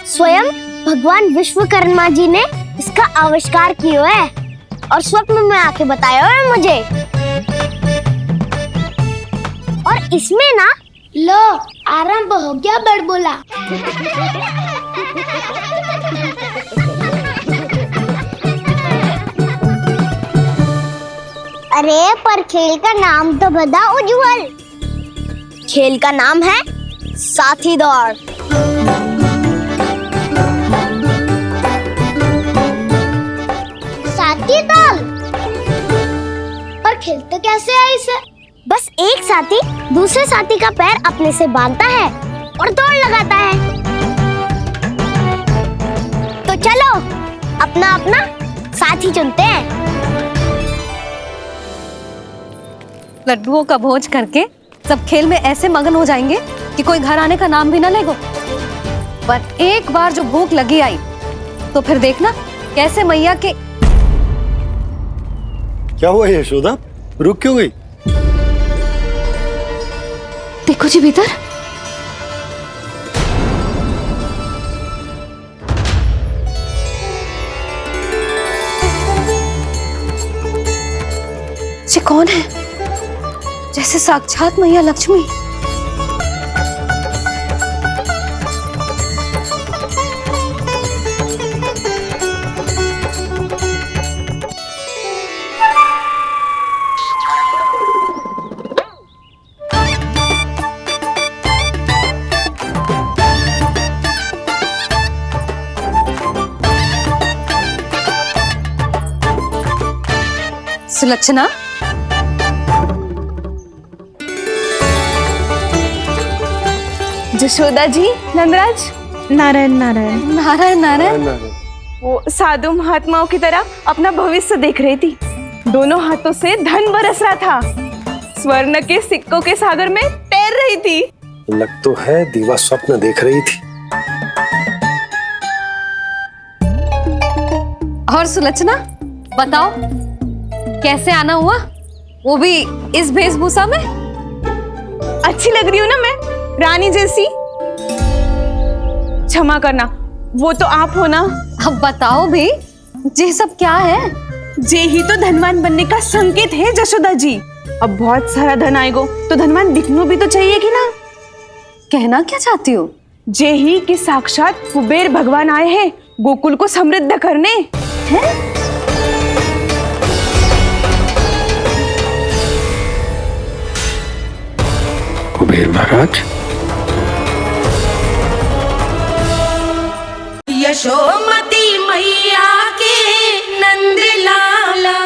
स्वयं भगवान विश्वकर्मा जी ने इसका आविष्कार किया है और स्वप्न में आके बताया है मुझे। और इसमें ना लो आरंभ हो गया बड़बोला। अरे पर खेल का नाम तो बता उज्जवल। खेल का नाम है साथी दौड़। साथी दौड़? पर खेलते कैसे है इसे? बस एक साथी दूसरे साथी का पैर अपने से बांधता है और दौड़ लगाता है। तो चलो अपना अपना साथी चुनते हैं। लड्डुओं का भोज करके सब खेल में ऐसे मगन हो जाएंगे कि कोई घर आने का नाम भी ना लेगो। पर एक बार जो भूख लगी आई तो फिर देखना कैसे मैया के। क्या हुआ यशोदा, रुक क्यों गई? देखो जी भीतर। ये कौन है? जैसे साक्षात मैया लक्ष्मी। सुलक्षणा, जशोदा जी, नंदराज। नारायण नारायण नारायण नारायण। वो साधु महात्माओं की तरह अपना भविष्य देख रही थी। दोनों हाथों से धन बरस रहा था। स्वर्ण के सिक्कों के सागर में तैर रही थी। लग तो है दीवा स्वप्न देख रही थी। और सुलक्षणा बताओ, कैसे आना हुआ, वो भी इस वेशभूषा में? अच्छी लग रही हूँ ना मैं, रानी जैसी? क्षमा करना, वो तो आप हो ना। अब बताओ भी, ये सब क्या है? जे ही तो धनवान बनने का संकेत है जशोदा जी। अब बहुत सारा धन आएगा तो धनवान दिखना भी तो चाहिए कि ना। कहना क्या चाहती हो? जे ही कि साक्षात कुबेर भगवान आए हैं गोकुल को समृद्ध करने। हैं? कुबेर महाराज, यशोमती मैया के नंद लाला।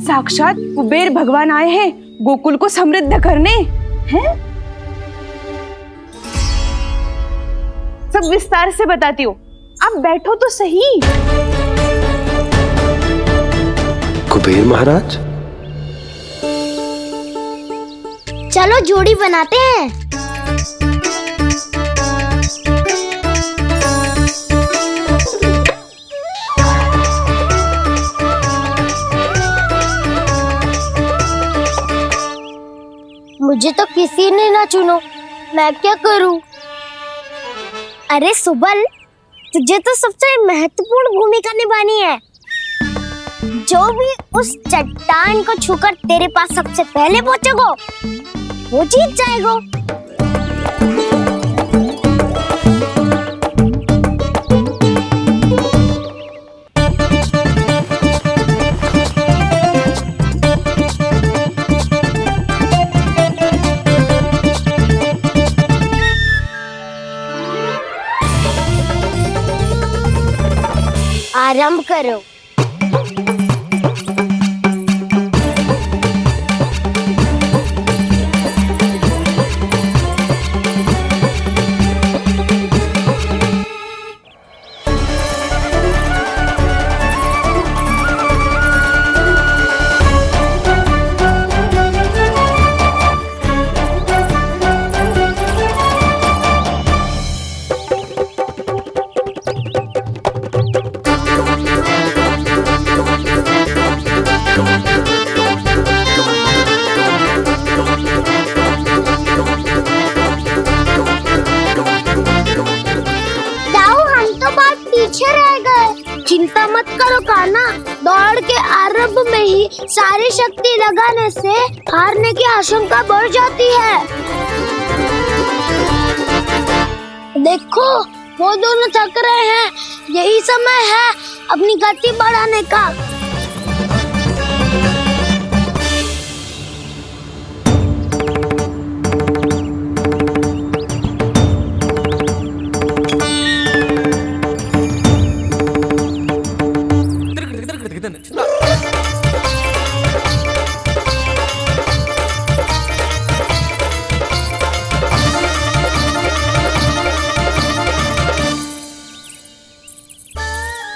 साक्षात कुबेर भगवान आए हैं गोकुल को समृद्ध करने। हैं? सब विस्तार से बताती हूँ, आप बैठो तो सही। कुबेर महाराज, चलो जोड़ी बनाते हैं। मुझे तो किसी ने ना चुनो, मैं क्या करूं? अरे सुबल, तुझे तो सबसे महत्वपूर्ण भूमिका निभानी है। जो भी उस चट्टान को छूकर तेरे पास सबसे पहले पहुंचेगा वो जीत जाएगा। आरंभ करो। चिंता मत करो कान्हा, दौड़ के आरंभ में ही सारी शक्ति लगाने से हारने की आशंका बढ़ जाती है। देखो वो दोनों थक रहे हैं, यही समय है अपनी गति बढ़ाने का।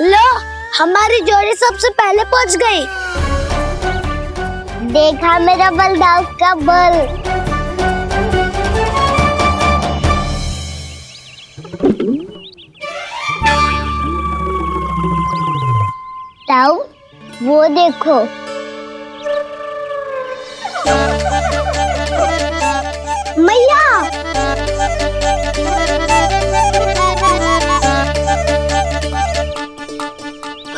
लो, हमारी जोड़ी सबसे पहले पहुंच गई। देखा मेरा बलदाव का बल। ताऊ, वो देखो। मैया,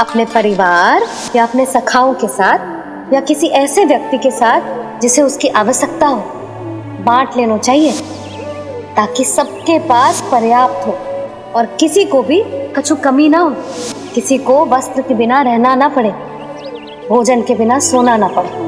अपने परिवार या अपने सखाओं के साथ या किसी ऐसे व्यक्ति के साथ जिसे उसकी आवश्यकता हो, बांट लेना चाहिए ताकि सबके पास पर्याप्त हो और किसी को भी कछु कमी ना हो, किसी को वस्त्र के बिना रहना ना पड़े, भोजन के बिना सोना ना पड़े।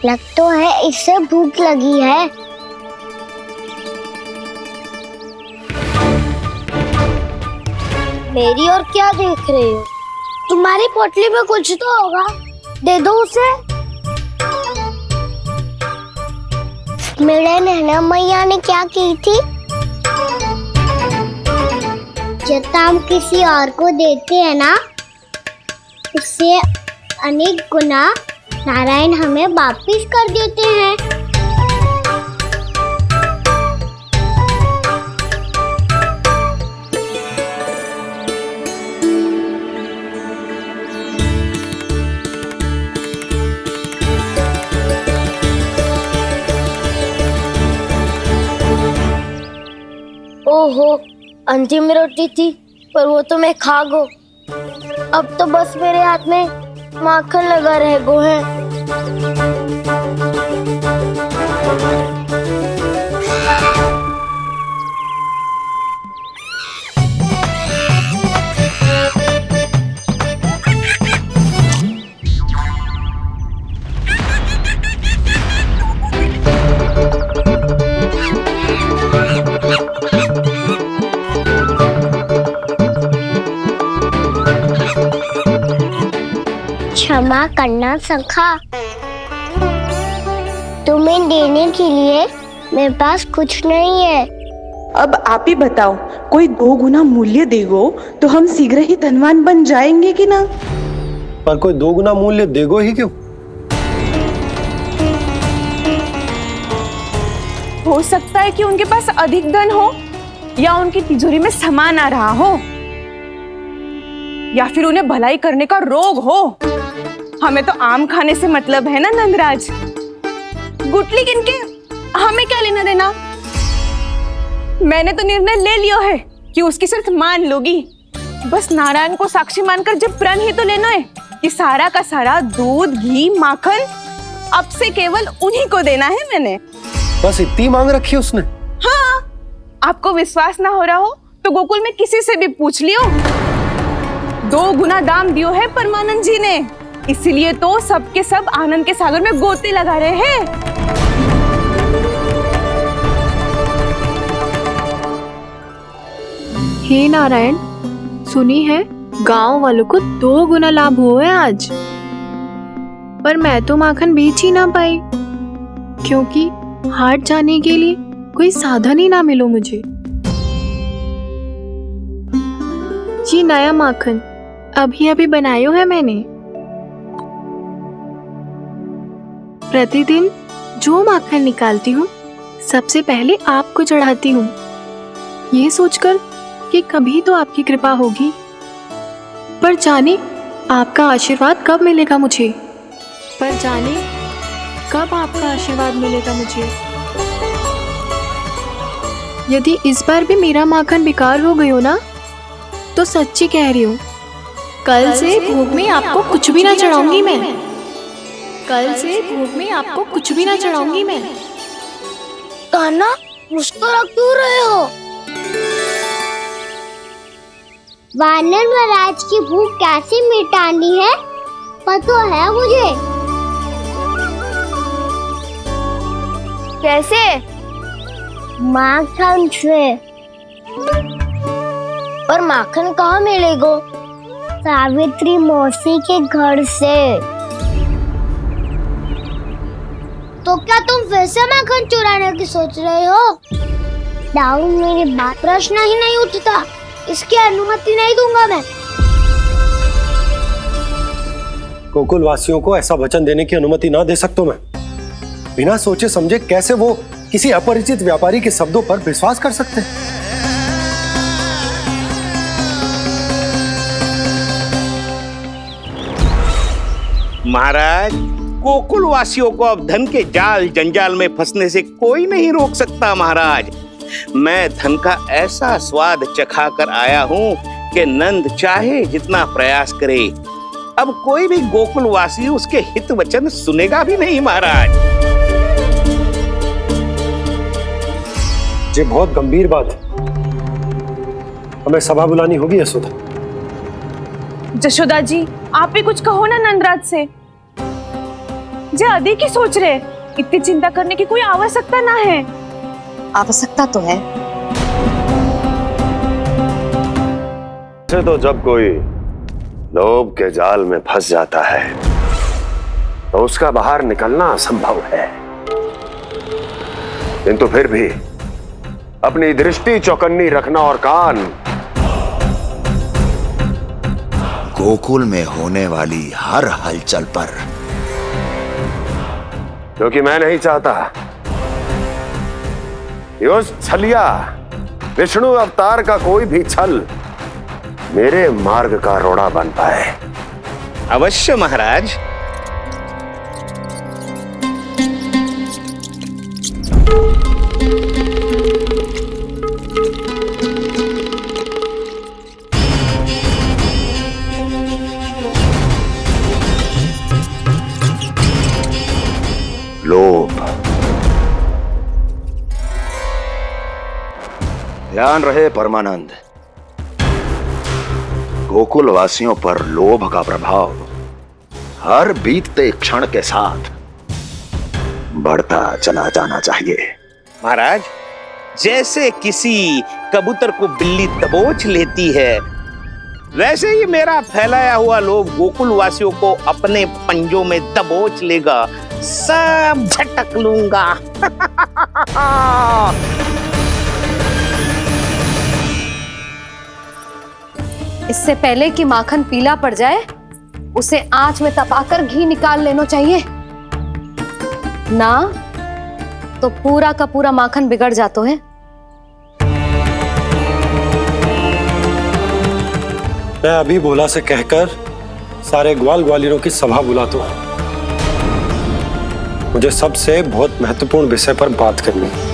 लग तो है इससे भूख लगी है। मेरी और क्या देख रहे हो? तुम्हारी पोटली में कुछ तो होगा, दे दो उसे। मेरे नैना मैया ने क्या की थी? जितना हम किसी और को देते हैं ना, उससे अनेक गुना नारायण हमें वापिस कर देते हैं। ओहो, अंतिम रोटी थी पर वो तो मैं खा गो। अब तो बस मेरे हाथ में माखन लगा रह गो है। क्षमा करना सखा, तुम्हें देने के लिए मेरे पास कुछ नहीं है। अब आप ही बताओ, कोई 2 गुना मूल्य देगो तो हम शीघ्र ही धनवान बन जाएंगे कि ना? पर कोई 2 गुना मूल्य देगो ही क्यों? हो सकता है कि उनके पास अधिक धन हो, या उनकी तिजोरी में सामान आ रहा हो, या फिर उन्हें भलाई करने का रोग हो। हमें तो आम खाने से मतलब है ना नंदराज। गुटली किनके, हमें क्या लेना देना। मैंने तो निर्णय ले लिया है कि उसकी सिर्फ मान लोगी। बस नारायण को साक्षी मानकर जब प्रण ही तो लेना है कि सारा का सारा दूध, घी, माखन अब से केवल उन्हीं को देना है मैंने। बस इतनी मांग रखी उसने? हाँ, आपको विश्वास ना हो रहा हो तो गोकुल में किसी से भी पूछ लियो। 2 गुना दाम दियो है परमानंद जी ने, इसलिए तो सबके सब आनंद के सागर में गोते लगा रहे हैं। हे नारायण, सुनी है गांव वालों को 2 गुना लाभ हुआ है आज, पर मैं तो माखन बेच ही ना पाई क्योंकि हाट जाने के लिए कोई साधन ही ना मिलो मुझे। ये नया माखन अभी अभी बनायो है मैंने। प्रतिदिन जो माखन निकालती हूँ सबसे पहले आपको चढ़ाती हूँ, ये सोचकर कि कभी तो आपकी कृपा होगी। पर जाने आपका आशीर्वाद कब मिलेगा मुझे, पर जाने कब आपका आशीर्वाद मिलेगा मुझे। यदि इस बार भी मेरा माखन बेकार हो गई हो ना, तो सच्ची कह रही हूँ, कल से भोग में आपको कुछ भी ना चढ़ाऊंगी मैं। कल से भोग में आपको कुछ भी ना चढ़ाऊंगी मैं। कान्हा, मुस्कुरा क्यों रहे हो? वानर महाराज की भूख कैसे मिटानी है पता है मुझे। कैसे? माखन से। पर माखन कहाँ मिलेगा? सावित्री मौसी के घर से। तो क्या तुम फिर से माखन चुराने की सोच रहे हो? दाऊ, मेरी बात प्रश्न ही नहीं उठता, इसकी अनुमति नहीं दूंगा मैं। गोकुल वासियों को ऐसा वचन देने की अनुमति ना दे सकता मैं। बिना सोचे समझे कैसे वो किसी अपरिचित व्यापारी के शब्दों पर विश्वास कर सकते हैं? महाराज, गोकुल वासियों को अब धन के जाल जंजाल में फंसने से कोई नहीं रोक सकता। महाराज, मैं धन का ऐसा स्वाद चखा कर आया हूँ कि नंद चाहे जितना प्रयास करे, अब कोई भी गोकुल वासी उसके हित वचन सुनेगा भी नहीं। महाराज, ये बहुत गंभीर बात है, हमें सभा बुलानी होगी यशोदा। जशोदा जी, आप भी कुछ कहो ना नंदराज से। जे अधिक ही सोच रहे, इतनी चिंता करने की कोई आवश्यकता ना है। आवश्यकता तो है। तो जब कोई लोभ के जाल में फंस जाता है तो उसका बाहर निकलना असंभव है, किंतु फिर भी अपनी दृष्टि चौकन्नी रखना और कान गोकुल में होने वाली हर हलचल पर, क्योंकि मैं नहीं चाहता कि उस छलिया विष्णु अवतार का कोई भी छल मेरे मार्ग का रोड़ा बन पाए। अवश्य महाराज। लोभ। ध्यान रहे परमानंद, गोकुल वासियों पर लोभ का प्रभाव हर बीतते क्षण के साथ बढ़ता चला जाना चाहिए। महाराज, जैसे किसी कबूतर को बिल्ली दबोच लेती है, वैसे ही मेरा फैलाया हुआ लोभ गोकुल वासियों को अपने पंजों में दबोच लेगा। सब झटक लूंगा। इससे पहले कि माखन पीला पड़ जाए, उसे आंच में तपाकर घी निकाल लेना चाहिए ना, तो पूरा का पूरा माखन बिगड़ जाता है। मैं अभी भोला से कहकर सारे ग्वाल ग्वालियरों की सभा बुलाता हूं। मुझे सबसे बहुत महत्वपूर्ण विषय पर बात करनी है।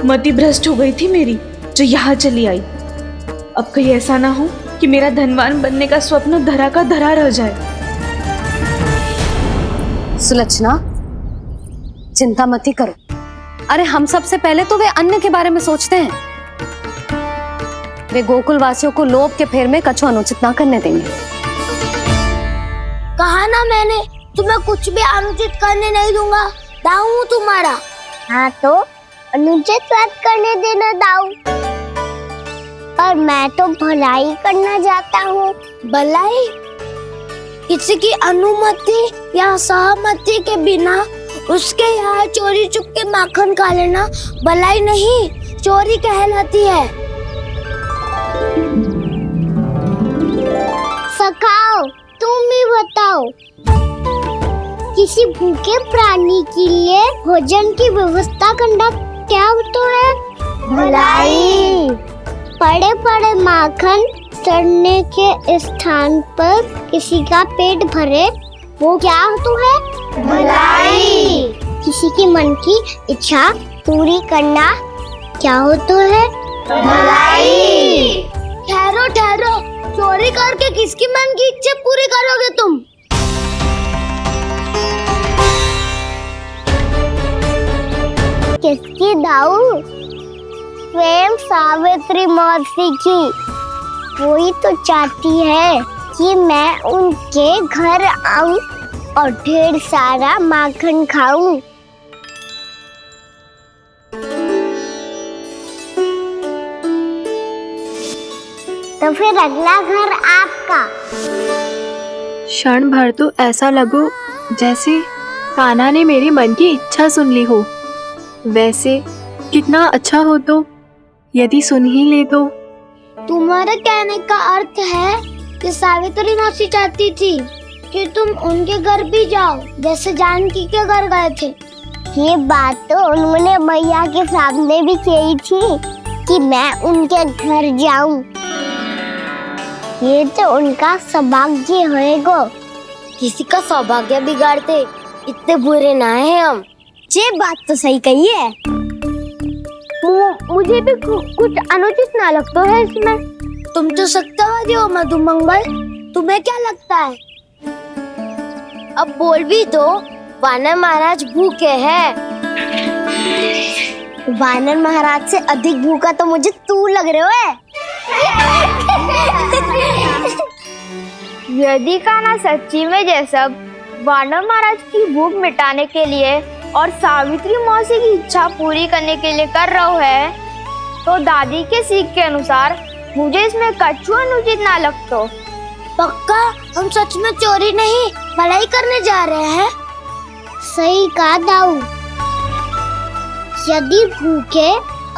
मति भ्रष्ट हो गई थी मेरी, जो यहाँ चली आई। अब कहीं ऐसा ना हो कि मेरा धनवान बनने का स्वप्न धरा का धरा रह जाए। सुलक्षणा, चिंता मत ही करो। अरे हम सबसे पहले तो वे अन्न के बारे में सोचते हैं। वे गोकुल वासियों को लोभ के फेर में कछु अनुचित ना करने देंगे। कहा ना मैंने, तुम्हें कुछ भी अनुचित करने नहीं दूंगा। दाऊ हूँ तुम्हारा। हाँ तो अनुचित बात करने देना दाऊ। पर मैं तो भलाई करना चाहता हूँ। भलाई? किसी की अनुमति या सहमति के बिना उसके यहाँ चोरी चुप के माखन खा लेना भलाई नहीं, चोरी कहलाती है। सखाओ, तुम ही बताओ, किसी भूखे प्राणी के लिए भोजन की व्यवस्था करना क्या होता है? भलाई। पड़े पड़े माखन सड़ने के स्थान पर किसी का पेट भरे, वो क्या होता है? भलाई। किसी के मन की इच्छा पूरी करना क्या होता है? भलाई। ठहरो ठहरो, चोरी करके किसकी मन की इच्छा पूरी करोगे तुम? किसकी दाऊ? स्वयं सावित्री मौसी की। वही तो चाहती है कि मैं उनके घर आऊं और ढेर सारा माखन खाऊं। तो फिर अगला घर आपका। क्षण भर तो ऐसा लगो जैसे कान्हा ने मेरे मन की इच्छा सुन ली हो। वैसे कितना अच्छा हो तो यदि सुन ही ले तो। तुम्हारे कहने का अर्थ है कि सावित्री मौसी चाहती थी कि तुम उनके घर भी जाओ, जैसे जानकी के घर गए थे। ये बात तो उन्होंने मैया के सामने भी कही थी कि मैं उनके घर जाऊं। ये तो उनका सौभाग्य होएगा। किसी का सौभाग्य बिगाड़ते इतने बुरे ना है हम। ये बात तो सही कही है। मुझे भी कुछ अनुचित ना लगता है इसमें। तुम तो सत्यवादी हो मधुमंगल, तुम्हें क्या लगता है? अब बोल भी दो, वानर महाराज भूखे हैं। वानर महाराज से अधिक भूखा तो मुझे तू लग रहे है। यदि कान्हा सच्ची में जैसा वानर महाराज की भूख मिटाने के लिए और सावित्री मौसी की इच्छा पूरी करने के लिए कर रहा है, तो दादी के सीख के अनुसार मुझे इसमें कछु अनुचित ना लगता। पक्का हम सच में चोरी नहीं भलाई करने जा रहे हैं। सही कहा दाऊ। यदि भूखे,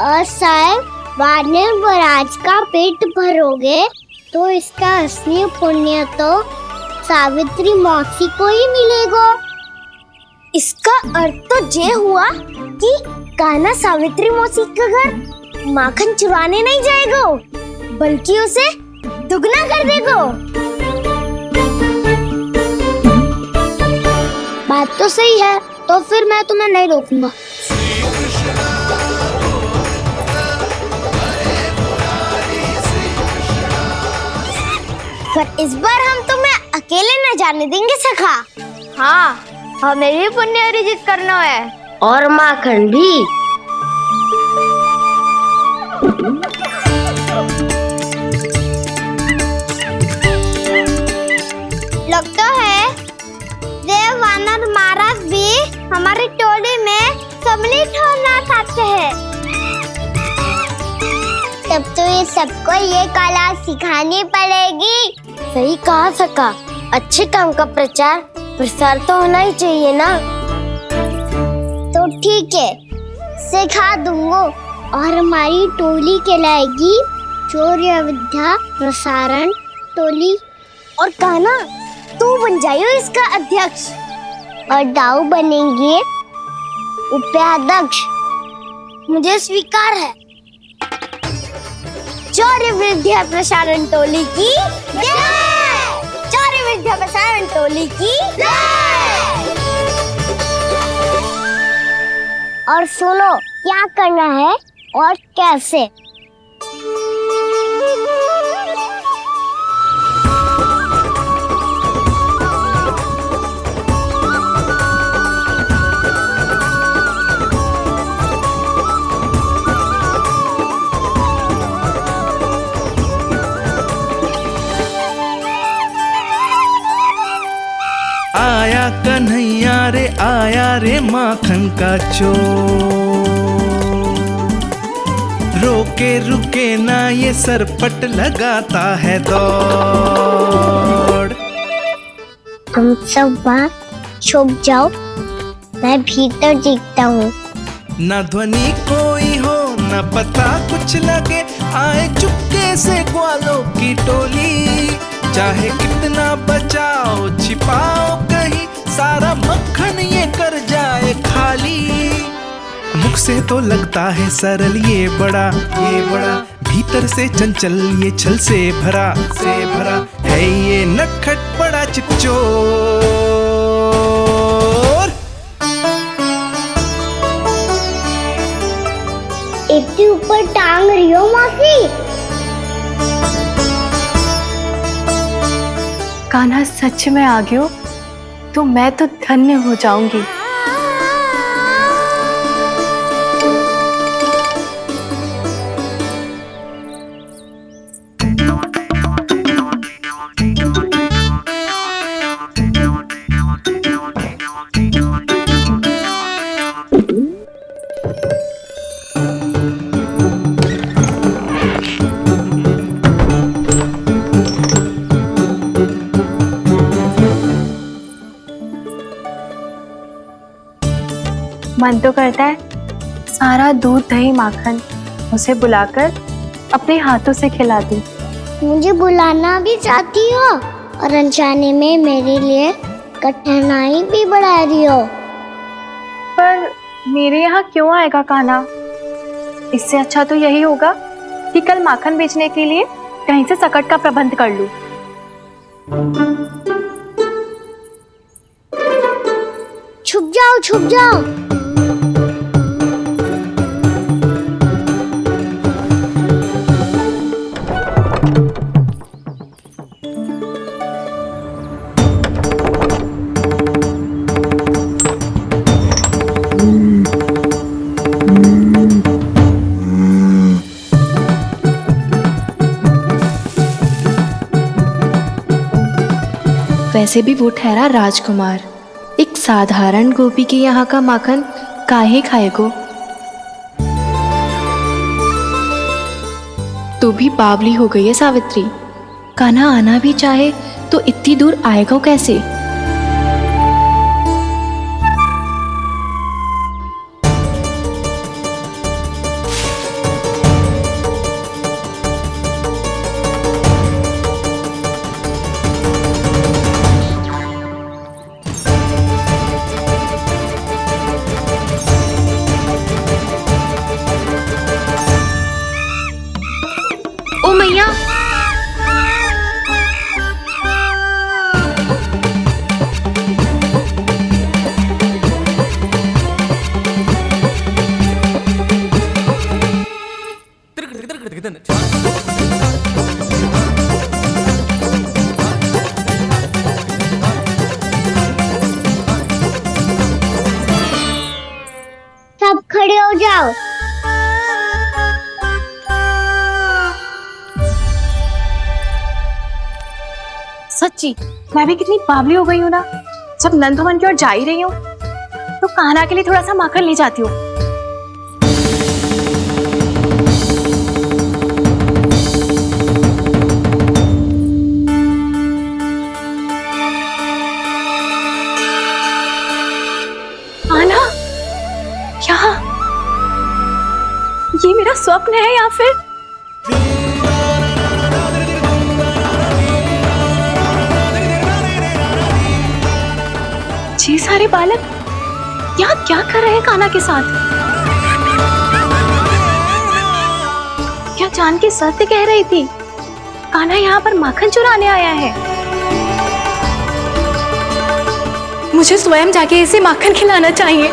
असहाय वानर महाराज का पेट भरोगे तो इसका असली पुण्य तो सावित्री मौसी को ही मिलेगा। इसका अर्थ तो ये हुआ कि कान्हा सावित्री मौसी का घर माखन चुराने नहीं जाएगा, बल्कि उसे दुगना कर देगा। बात तो सही है, तो फिर मैं तुम्हें नहीं रोकूंगा। पर इस बार हम तुम्हें अकेले न जाने देंगे सखा। हाँ, हमें भी पुण्य अर्जित करना है और माखन भी। लगता है देव वानर महाराज भी हमारी टोली में सम्मिलित होना चाहते हैं। तब तो ये सबको ये कला सिखानी पड़ेगी। सही कहा सका, अच्छे काम का प्रचार प्रसार तो होना ही चाहिए ना। तो ठीक है, सिखा दूंगा और हमारी टोली कहलाएगी शौर्य विद्या प्रसारण टोली। और कान्हा तू बन जाइयो इसका अध्यक्ष और दाऊ बनेंगे उपाध्यक्ष। मुझे स्वीकार है। शौर्य विद्या प्रसारण टोली की जय! शौर्य विद्या प्रसारण टोली की जय! और सुनो क्या करना है और कैसे। आया कन्हैया रे माखन का चोर, रोके रुके ना ये सरपट लगाता है दौड़। तुम सब बाहर छुप जाओ, मैं भीतर देखता हूँ। न ध्वनि कोई हो न पता कुछ लगे, आए चुपके से ग्वालों की टोली। चाहे कितना बचाओ छिपाओ कहीं, सारा मक्खन ये कर जाए खाली। मुख से तो लगता है सरल ये बड़ा भीतर से चंचल ये छल से भरा है ये नटखट बड़ा चिपचोर। इतने ऊपर टांग रही हो मौसी। कान्हा सच में आ गयो तो मैं तो धन्य हो जाऊंगी। मन तो करता है सारा दूध दही माखन उसे बुलाकर अपने हाथों से खिला दूं। मुझे बुलाना भी चाहती हो और अनजाने में मेरे लिए कठिनाई भी बढ़ा रही हो। पर मेरे यहाँ क्यों आएगा कान्हा? इससे अच्छा तो यही होगा कि कल माखन बेचने के लिए कहीं से सकट का प्रबंध कर लूं। छुप जाओ छुप जाओ। वैसे भी वो ठहरा राजकुमार, एक साधारण गोपी के यहाँ का माखन काहे खाएगो। तू भी बावली हो गई है सावित्री। कान्हा आना भी चाहे तो इतनी दूर आएगा कैसे? जाओ। सच्ची मैं भी कितनी बावली हो गई हूँ ना। जब नंदवन की ओर जा ही रही हूँ तो कान्हा के लिए थोड़ा सा माखन ले जाती हूँ। कान्हा, क्या ये मेरा स्वप्न है या फिर ये सारे बालक यहाँ क्या कर रहे हैं कान्हा के साथ? क्या जानकी सत्य कह रही थी? कान्हा यहाँ पर माखन चुराने आया है। मुझे स्वयं जाके इसे माखन खिलाना चाहिए।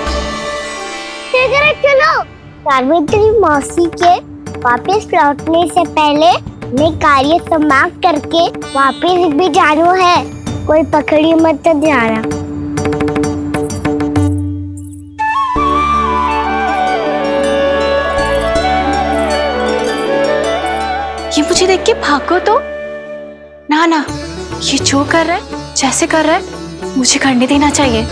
चलो, सावित्री मौसी के वापस लौटने से पहले मैं कार्य समाप्त करके वापस भी जाना है। कोई पकड़ी मत जाना। ये मुझे देख के भागो तो ना, ये जो कर रहा है, जैसे कर रहा है, मुझे करने देना चाहिए।